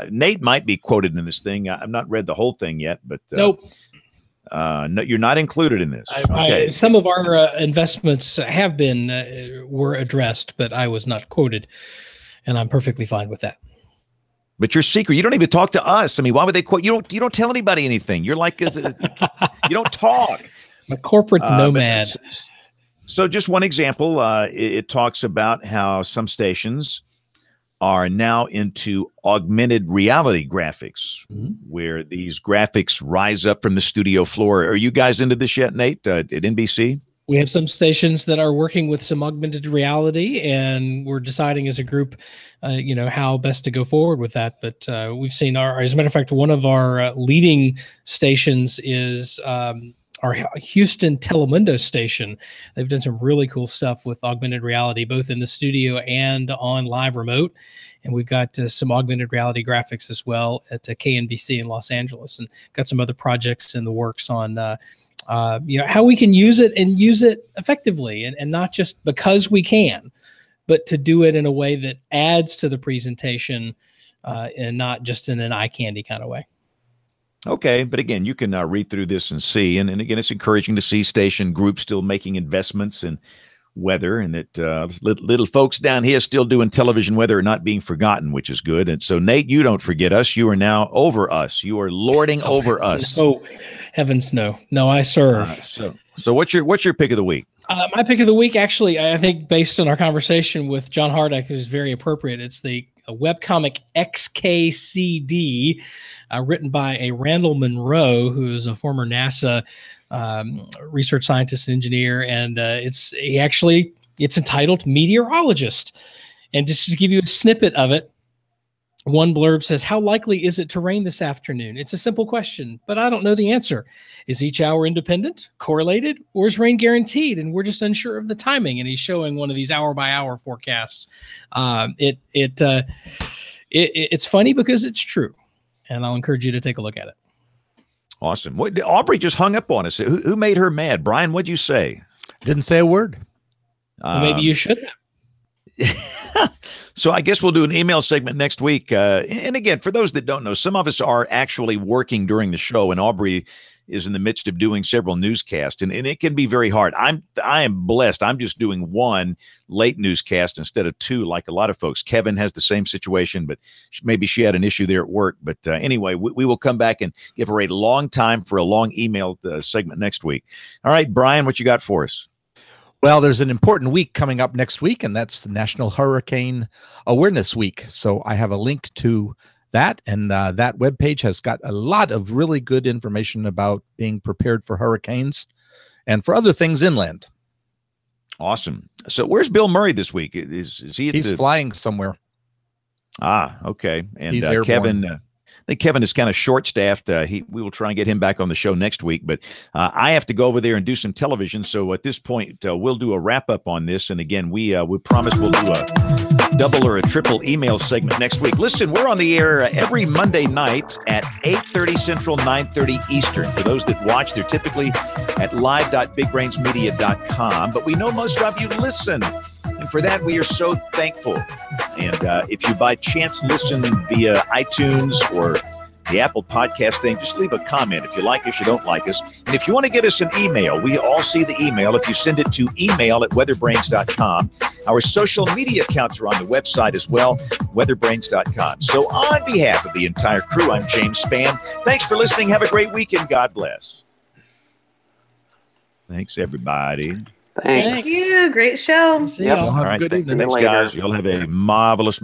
Nate might be quoted in this thing. I've not read the whole thing yet, but nope. No, you're not included in this. Some of our investments have been were addressed, but I was not quoted, and I'm perfectly fine with that. But you're secret. You don't even talk to us. I mean, why would they quote? You don't tell anybody anything. You're like, you don't talk. I'm a corporate nomad. So just one example, it talks about how some stations are now into augmented reality graphics, where these graphics rise up from the studio floor. Are you guys into this yet, Nate, at NBC? We have some stations that are working with some augmented reality, and we're deciding as a group, how best to go forward with that. But we've seen as a matter of fact, one of our leading stations is our Houston Telemundo station. They've done some really cool stuff with augmented reality, both in the studio and on live remote. And we've got some augmented reality graphics as well at KNBC in Los Angeles, and got some other projects in the works on, how we can use it and use it effectively, and not just because we can, but to do it in a way that adds to the presentation and not just in an eye candy kind of way. Okay, but again, you can read through this and see, and again, it's encouraging to see station groups still making investments in weather, and that little folks down here still doing television weather are not being forgotten, which is good. And so, Nate, you don't forget us. You are now over us. You are lording over us. Oh, heavens, no. No, I serve. So what's your pick of the week? My pick of the week, actually, I think based on our conversation with John Hardak, is very appropriate. It's the webcomic XKCD, written by a Randall Munroe, who is a former NASA research scientist and engineer, and it's entitled Meteorologist. And just to give you a snippet of it, one blurb says, "How likely is it to rain this afternoon? It's a simple question, but I don't know the answer. Is each hour independent, correlated, or is rain guaranteed? And we're just unsure of the timing." And he's showing one of these hour-by-hour forecasts. It's funny because it's true, and I'll encourage you to take a look at it. Awesome. Aubrey just hung up on us. Who made her mad? Brian, what'd you say? Didn't say a word. Well, maybe you should have. So I guess we'll do an email segment next week. And again, for those that don't know, some of us are actually working during the show, and Aubrey is in the midst of doing several newscasts, and it can be very hard. I am blessed. I'm just doing one late newscast instead of two, like a lot of folks. Kevin has the same situation, but maybe she had an issue there at work. But anyway, we will come back and give her a long time for a long email segment next week. All right, Brian, what you got for us? Well, there's an important week coming up next week, and that's the National Hurricane Awareness Week. So I have a link to that, and that webpage has got a lot of really good information about being prepared for hurricanes and for other things inland. Awesome. So where's Bill Murray this week? Is he? He's flying somewhere. Okay. And he's Kevin. I think Kevin is kind of short-staffed. We will try and get him back on the show next week, but I have to go over there and do some television. So at this point, we'll do a wrap-up on this. And again, we promise we'll do a double or a triple email segment next week. Listen, we're on the air every Monday night at 8:30 Central, 9:30 Eastern. For those that watch, they're typically at live.bigbrainsmedia.com. But we know most of you listen, and for that, we are so thankful. And if you by chance listen via iTunes or the Apple Podcast thing, just leave a comment if you like us, you don't like us. And if you want to get us an email, we all see the email if you send it to email@weatherbrains.com. Our social media accounts are on the website as well, weatherbrains.com. So on behalf of the entire crew, I'm James Spann. Thanks for listening. Have a great weekend. God bless. Thanks, everybody. Thanks. Thank you. Great show. See Yep. y'all. All right. Good Thanks, evening. guys. You'll have a marvelous